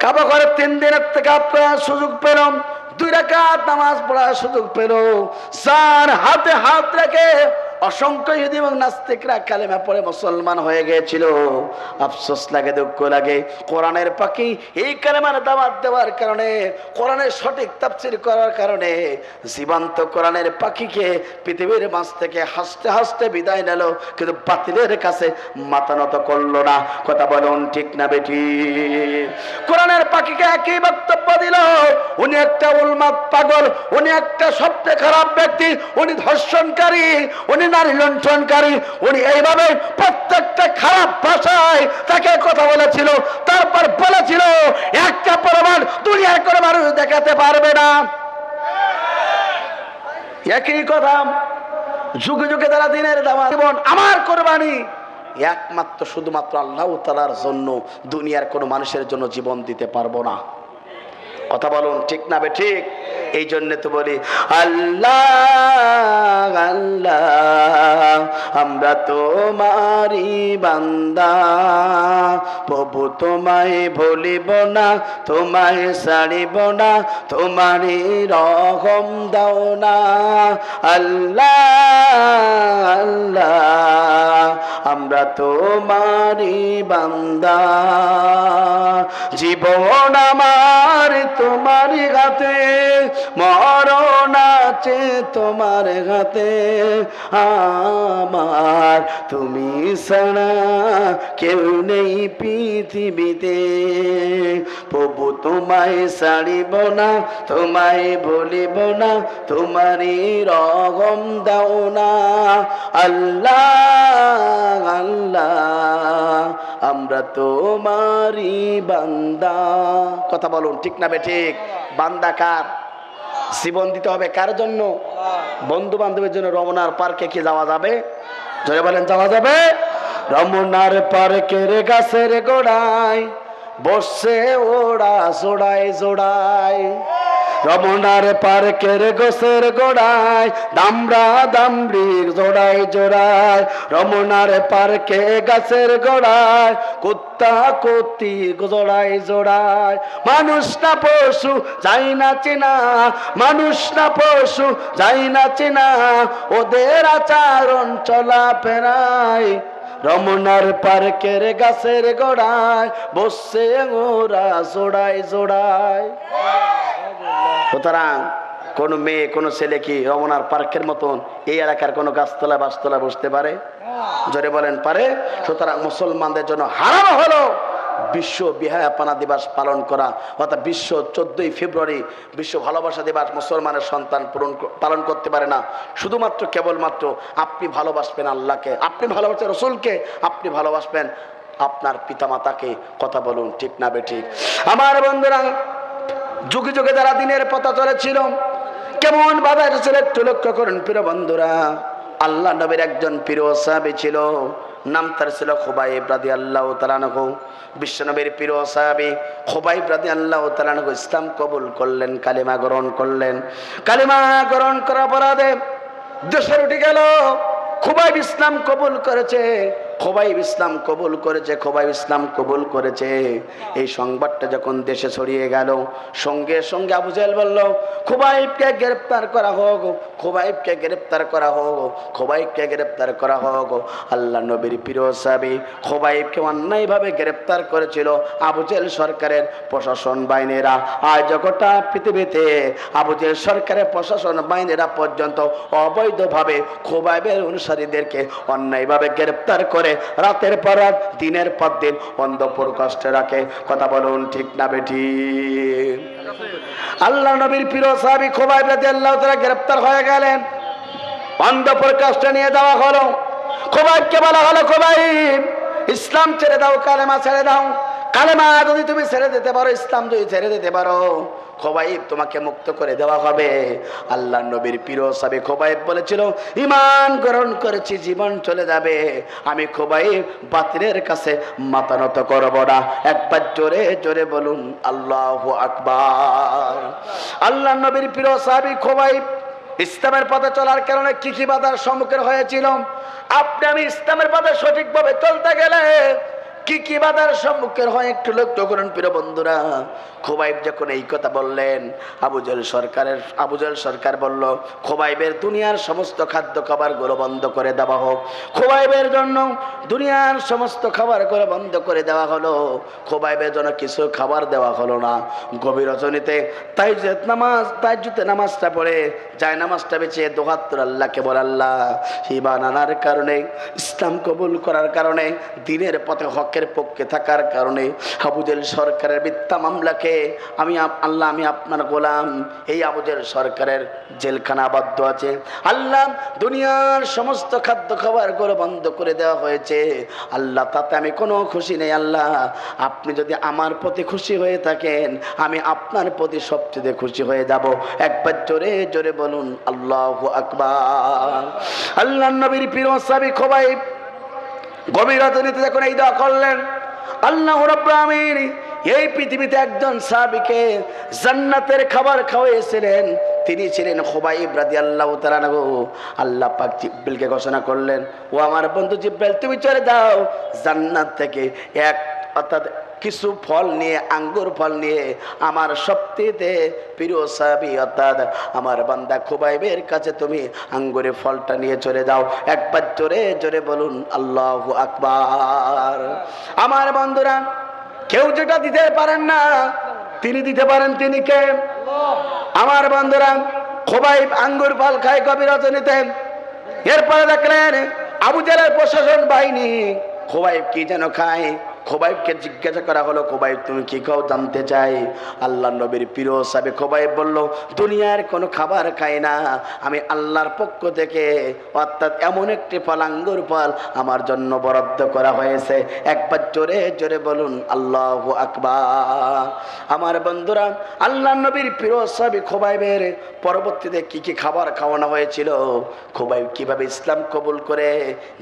কাবা ঘরে 3 দিনের থেকে আপনার সুযোগ পেলাম, 2 রাকাত নামাজ পড়ার সুযোগ পেল, যার হাতে হাত রেখে অসংখ্য ইহুদি এবং নাস্তিকরা কালেমা পড়ে মুসলমান হয়ে গিয়েছিল। আফসোস লাগে, দুঃখ লাগে, কোরআনের পাখি এই কালেমার দাওয়াত দেওয়ার কারণে, কোরআনের সঠিক তাফসীর করার কারণে জীবন্ত কোরআনের পাখিকে পৃথিবীর মাঝ থেকে হাসতে হাসতে বিদায় নিল, কিন্তু বাতিলের কাছে মাথা নত করলো না। কথা বলুন ঠিক না বেঠিক? কোরআনের পাখিকে একই বক্তব্য দিল, উনি একটা উন্মাদ পাগল, উনি একটা সবচেয়ে খারাপ ব্যক্তি, উনি ধর্ষণকারী, উনি নারী লুণ্ঠনকারী, উনি এইভাবে প্রত্যেকটা খারাপ ভাষায় তাকে কথা বলেছিল। তারপর বলেছিল, একটা প্রমাণ দুনিয়ার কোনো মানুষ দেখাতে পারবে না। একই কথা, যুগে যুগে তারা দ্বীনের দাওয়াত, জীবন আমার কুরবানি একমাত্র শুধুমাত্র আল্লাহ তাআলার জন্য, দুনিয়ার কোনো মানুষের জন্য জীবন দিতে পারবো না। কথা বলুন ঠিক না বেঠিক? এই জন্য তো বলি, আল্লাহ আল্লাহ আমরা তোমারই বান্দা, প্রভু তোমায় ভুলিব না, তোমায় ছাড়িব না, তোমারই রহম দাও না। আল্লাহ আল্লাহ আমরা তোমারই বান্দা, জীবন আমার তোমারই হাতে, মরণ আছে তোমার হাতে, আমার তুমি ছাড়া কেউ নেই পৃথিবীতে, প্রভু তোমায় ছাড়িব না, তোমায় ভুলিব না, তোমারই রহম দাও না। আল্লাহ আল্লাহ আমরা তোমারই বান্দা। কথা বলুন ঠিক না বেঠিক? বান্দা কার? জীবন দিতে হবে কার জন্য? বন্ধু বান্ধবের জন্য। রমনার পার্কে কি যাওয়া যাবে? জয় বলেন, যাওয়া যাবে? রমনার পার্কের গাছের গোড়ায় বসছে ওরা জোড়ায় জোড়ায়, রমনার পার্কের গোছের গোড়ায় দামরা দামরি জোড়ায় জোড়ায়, রমনার পার্কে গাছের গোড়ায় কুত্তা কুত্তি জোড়ায় জোড়ায়। মানুষ না পশু যাই না চেনা, মানুষ না পশু যাই না চেনা, ওদের আচরণ চলা ফেরায়, রমনার পার্কের গাছের গোড়ায় বসছে ওরা জোড়ায় জোড়ায়। সুতরাং কোন মেয়ে কোন ছেলে কি রমনার পার্কের মতন এই এলাকার কোন গাছতলা বাসতলা বসতে পারে? জোরে বলেন, পারে? সুতরাং মুসলমানদের জন্য হারাম হলো বিশ্ব বিহায়াপনা দিবস পালন করা, অর্থাৎ বিশ্ব 14ই ফেব্রুয়ারি বিশ্ব ভালোবাসা দিবস মুসলমানের সন্তান পালন করতে পারে না। শুধুমাত্র কেবলমাত্র আপনি ভালোবাসবেন আল্লাহকে, আপনি ভালোবাসবেন রসুলকে, আপনি ভালোবাসবেন আপনার পিতামাতাকে। কথা বলুন ঠিক না বেঠিক? আমার বন্ধুরা, যুগে যুগে যারা দিনের পথে চলেছিল কেমন বাধা এসেছিল একটু লক্ষ্য করুন প্রিয় বন্ধুরা। আল্লাহ নবীর একজন প্রিয় সাহাবী ছিল, নাম তার ছিল খুবাইব রাদিয়াল্লাহু তাআলা আনহু। বিশ্বনবীর প্রিয় সাহাবী খুবাইব রাদিয়াল্লাহু তাআলা আনহু ইসলাম কবুল করলেন, কালিমা গ্রহণ করলেন। কালিমা গ্রহণ করার পরে দেশে উঠে গেল খুবাইব ইসলাম কবুল করেছে, খুবাইব ইসলাম কবুল করেছে, খুবাইব ইসলাম কবুল করেছে। এই সংবাদটা যখন দেশে ছড়িয়ে গেল সঙ্গে সঙ্গে আবু জেহেল বলল খুবাইবকে গ্রেফতার করা হোক, খুবাইবকে গ্রেফতার করা হোক, খুবাইবকে গ্রেফতার করা হোক। আল্লাহ নবীর প্রিয় সাহাবী খুবাইবকে অন্যায়ভাবে গ্রেফতার করেছিল আবু জেহেল সরকারের প্রশাসন বাহিনীরা। আজ গোটা পৃথিবীতে আবু জেহেল সরকারের প্রশাসন বাহিনীরা পর্যন্ত অবৈধভাবে খুবাইবের অনুসারীদেরকে অন্যায়ভাবে গ্রেফতার করে রাতের পর রাত দিনের পর দিন অন্ধকার কষ্টে রাখে। কথা বলুন ঠিক না বেঠিক? আল্লাহ নবীর প্রিয় সাহাবী খুবাইব রাদিয়াল্লাহু তাআলা গ্রেফতার হয়ে গেলেন, অন্ধকার কষ্টে নিয়ে যাওয়া হলো। খুবাইবকে বলা হলো খুবাইব ইসলাম ছেড়ে দাও, কালেমা ছেড়ে দাও। কালেমা যদি তুমি ছেড়ে দিতে পারো, ইসলাম যদি ছেড়ে দিতে পারো, খুবাইব তোমাকে মুক্ত করে দেওয়া হবে। আল্লাহ নবীর প্রিয় সাহাবী খুবাইব বলেছিল ঈমান গ্রহণ করেছি, জীবন চলে যাবে, আমি খুবাইব বাতিলের কাছে মাথা নত করব না। একবার জোরে জোরে বলুন আল্লাহু আকবার। আল্লাহ নবীর প্রিয় সাহাবী খুবাইব ইসলামের পথে চলার কারণে কি কি বাধার সম্মুখীন হয়েছিল? আপনি আমি ইসলামের পথে সঠিকভাবে চলতে গেলে কি কি বাধার সম্মুখীন হয় একটু লক্ষ্য করুন প্রিয় বন্ধুরা। খুবাইব যখন এই কথা বললেন, আবু জেহেল সরকার বলল খুবাইবের দুনিয়ার সমস্ত খাদ্য খাবারগুলো বন্ধ করে দেওয়া হোক। খুবাইবের জন্য দুনিয়ার সমস্ত খাবারগুলো বন্ধ করে দেওয়া হলো, খুবাইবের জন্য কিছু খাবার দেওয়া হলো না। গভীর রজনীতে তাহাজ্জুদে নামাজটা পড়ে যায় নামাজটা বেঁচে দোহাত্তর আল্লাহকে বল, আল্লাহ ঈমান আনার কারণে, ইসলাম কবুল করার কারণে, দিনের পথে হকের পক্ষে থাকার কারণে আবু জেহেল সরকারের মিথ্যা মামলাকে আমি আপনার গোলাম, এই আবু জেহেল সরকারের জেলখানা আবদ্ধ আছে। আল্লাহ দুনিয়ার সমস্ত খাদ্য খাবারগুলো বন্ধ করে দেওয়া হয়েছে। আল্লাহ তাতে আমি কোনো খুশি নেই। আল্লাহ আপনি যদি আমার প্রতি খুশি হয়ে থাকেন, আমি আপনার প্রতি সবচেয়ে খুশি হয়ে যাব। একবার জোরে জোরে বলুন আল্লাহু আকবার। আল্লাহ নবীর প্রিয় সাহাবী খুবাইব গভীর রাতে যখন এই দোয়া করলেন, আল্লাহ রাব্বুল আমিন এই পৃথিবীতে একজন সাহাবীকে জান্নাতের খাবার খাওয়াইছিলেন, তিনি ছিলেন খুবাইব রাদিয়াল্লাহু তাআলা আনহু। আল্লাহ পাক জিব্রাইলকে ঘোষণা করলেন, ও আমার বন্ধু জিব্রাইল তুমি চলে যাও জান্নাত থেকে অর্থাৎ কিছু ফল নিয়ে, আঙ্গুর ফল নিয়ে আমার সবচেয়ে প্রিয় সাহাবী অর্থাৎ আমার বান্দা খুবাইবের কাছে তুমি আঙ্গুরের ফলটা নিয়ে চলে যাও। একবার জোরে জোরে বলুন আল্লাহু আকবার। আমার বন্ধুরা, কেউ যেটা দিতে পারেন না তিনি দিতে পারেন, তিনি কে? আমার বন্ধুরা, খুবাইব আঙ্গুর ফল খায় গভীর রজনীতে। এরপরে দেখলেন আবু জেহেলের প্রশাসন বাহিনী খুবাইব কি যেন খায়। খুবাইবকে জিজ্ঞাসা করা হলো, খুবাইব তুমি কি খাও জানতে চাই? আল্লাহ নবীর প্রিয় সাহাবী খুবাইব বলল, দুনিয়ার কোনো খাবার খাই না, আমি আল্লাহর পক্ষ থেকে অর্থাৎ এমন একটি ফল, আঙ্গুর ফল আমার জন্য বরাদ্দ করা হয়েছে। একবার জোরে জোরে বলুন আল্লাহু আকবার। আমার বন্ধুরা, আল্লাহ নবীর প্রিয় সাহাবী খুবাইবের পরবর্তীতে কি কি খাবার খাওয়ানো হয়েছিল, খুবাইব কিভাবে ইসলাম কবুল করে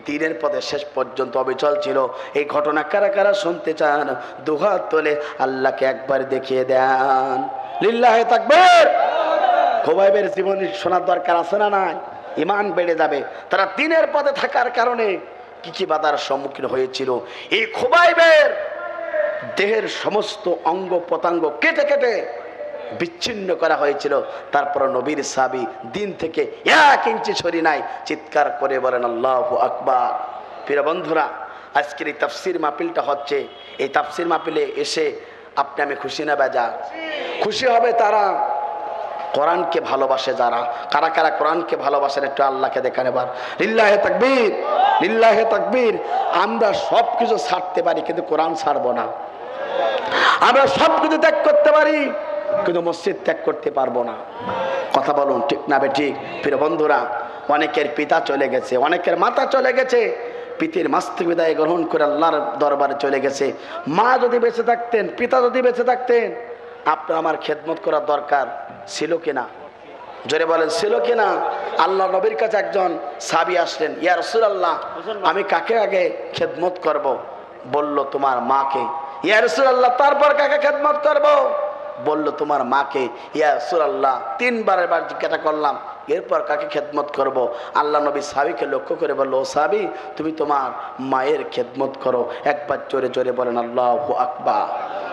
দিনের পথে শেষ পর্যন্ত অবিচল ছিল, এই ঘটনা কারা কারা শুনতে চান? দুহাত তোলে আল্লাহকে একবার দেখিয়ে দেন। লিল্লাহে তাকবীর। খুবাইবের জীবনী শোনার দরকার আছে না নাই? ঈমান বেড়ে যাবে। তারা দিনের পথে থাকার কারণে কি কি বাধার সম্মুখীন হয়েছিল। এই খুবাইবের দেহের সমস্ত অঙ্গ প্রত্যঙ্গ কেটে কেটে বিচ্ছিন্ন করা হয়েছিল, তারপর নবীর সাহাবী দিন থেকে 1 ইঞ্চি সরি নাই। চিৎকার করে বলেন আল্লাহু আকবার। প্রিয় বন্ধুরা, আজকের এই তাফসীর মাহফিলটা হচ্ছে, এই তাফসীর মাহফিলে এসে আপনি আমি খুশি না বেজা? খুশি হবে তারা কোরআনকে ভালোবাসে যারা। কারা কারা কোরআনকে ভালোবাসেন একটু আল্লাহকে দেখান এবার। লিল্লাহে তাকবীর, লিল্লাহে তাকবীর। আমরা সব কিছু ছাড়তে পারি কিন্তু কোরআন ছাড়বো না। আমরা সব কিছু ত্যাগ করতে পারি কিন্তু মসজিদ ত্যাগ করতে পারবো না। কথা বলুন ঠিক না বেঠিক? প্রিয় বন্ধুরা, অনেকের পিতা চলে গেছে, অনেকের মাতা চলে গেছে, পিতার মাস্তি বিদায় গ্রহণ করে আল্লাহর দরবারে চলে গেছে। মা যদি বেঁচে থাকতেন, পিতা যদি বেঁচে থাকতেন, আপনার আমার খেদমত করার দরকার ছিল কিনা? জোরে বলেন ছিল কিনা? আল্লাহ নবীর কাছে একজন সাহাবী আসলেন, ইয়া রাসূলুল্লাহ আমি কাকে আগে খেদমত করব? বলল তোমার মাকে। ইয়া রাসূলুল্লাহ তারপর কাকে খেদমত করব? বলল তোমার মাকে। ইয়া রাসূলুল্লাহ তিনবারের বার জিজ্ঞাসা করলাম এরপর কাকে খেদমত করব? আল্লাহ নবী সাহাবীকে লক্ষ্য করে বলল, ও সাহাবী তুমি তোমার মায়ের খেদমত করো। একবার জোরে জোরে বলেন আল্লাহু আকবার।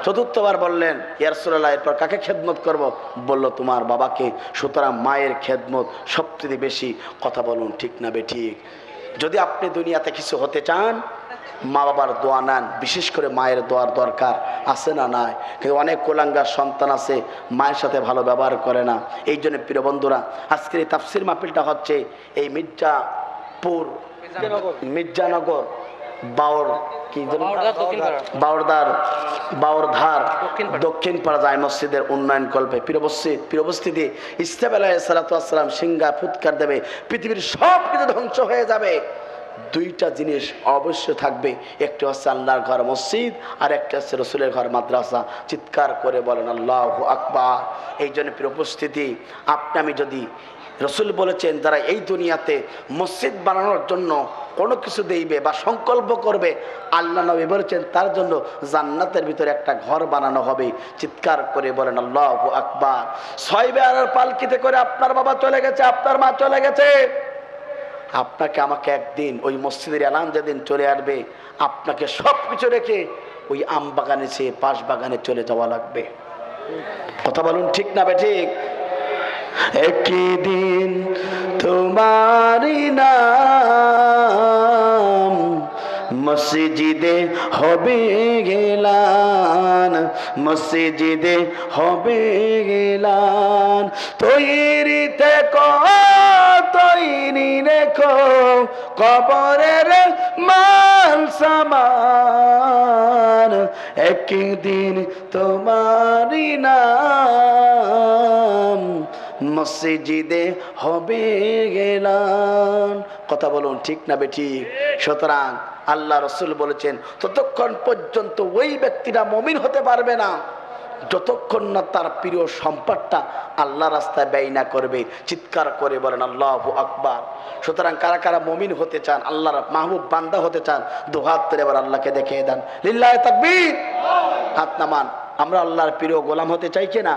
চতুর্থবার বললেন ইয়া রাসূলুল্লাহ এরপর কাকে খেদমত করব? বলল তোমার বাবাকে। সুতরাং মায়ের খেদমত সবচেয়ে বেশি। কথা বলুন ঠিক না বেঠিক? যদি আপনি দুনিয়াতে কিছু হতে চান মা বাবার দোয়া নেন, বিশেষ করে মায়ের দোয়ার দরকার আছে না নাই? কিন্তু অনেক কোলাঙ্গার সন্তান আছে মায়ের সাথে ভালো ব্যবহার করে না। এই জন্য প্রিয় বন্ধুরা আজকের এই তাফসির মাহফিলটা হচ্ছে এই মির্জানগর বাওরধার দক্ষিণ পাড়া জামে মসজিদের উন্নয়ন কল্পে প্রিয় উপস্থিতি ইসলাম আলাইহিস সালাতু ওয়াস সালাম সিংহা ফুৎকার দেবে, পৃথিবীর সব কিছু ধ্বংস হয়ে যাবে। দুইটা জিনিস অবশ্যই থাকবে, একটা হচ্ছে আল্লাহর ঘর মসজিদ, আর একটা হচ্ছে রসুলের ঘর মাদ্রাসা। চিৎকার করে বলেন আল্লাহু আকবার। এই জন্য প্রিয় উপস্থিতি আপনি আমি যদি, রসুল বলেছেন যারা এই দুনিয়াতে মসজিদ বানানোর জন্য কোনো কিছু দেইবে বা সংকল্প করবে, আল্লাহ নবী বলেছেন তার জন্য জান্নাতের ভিতরে একটা ঘর বানানো হবে। চিৎকার করে বলেন আল্লাহু আকবার। 6 বেলার পালকিতে করে আপনার বাবা চলে গেছে, আপনার মা চলে গেছে। আপনাকে আমাকে একদিন ওই মসজিদের এলান যেদিন চলে আসবে, আপনাকে সব কিছু রেখে ওই আম বাগানে সে পাশ বাগানে চলে যাওয়া লাগবে। কথা বলুন ঠিক না বেঠিক? একই দিন তোমারি নাম মসজিদে হবে গেলান, মসজিদে হবে গেলান। তৈরি থেকো তৈরি রেখো কবরের মাল সামান, একদিন তোমারি নাম মসজিদে হবে গেলান। কথা বলুন ঠিক না বেঠিক? সুতরাং আল্লাহ রসুল বলেছেন ততক্ষণ পর্যন্ত ওই ব্যক্তিরা মুমিন হতে পারবে না যতক্ষণ না তার প্রিয় সম্পদটা আল্লাহ রাস্তায় ব্যয় না করবে। চিৎকার করে বলেন আল্লাহু আকবার। সুতরাং কারা কারা মুমিন হতে চান, আল্লাহর মাহবুব বান্দা হতে চান, দুহাত তুলে এবার আল্লাহকে দেখিয়ে দেন লিল্লাহি তাকবীর। হাত নামান। আমরা আল্লাহর প্রিয় গোলাম হতে চাই কিনা?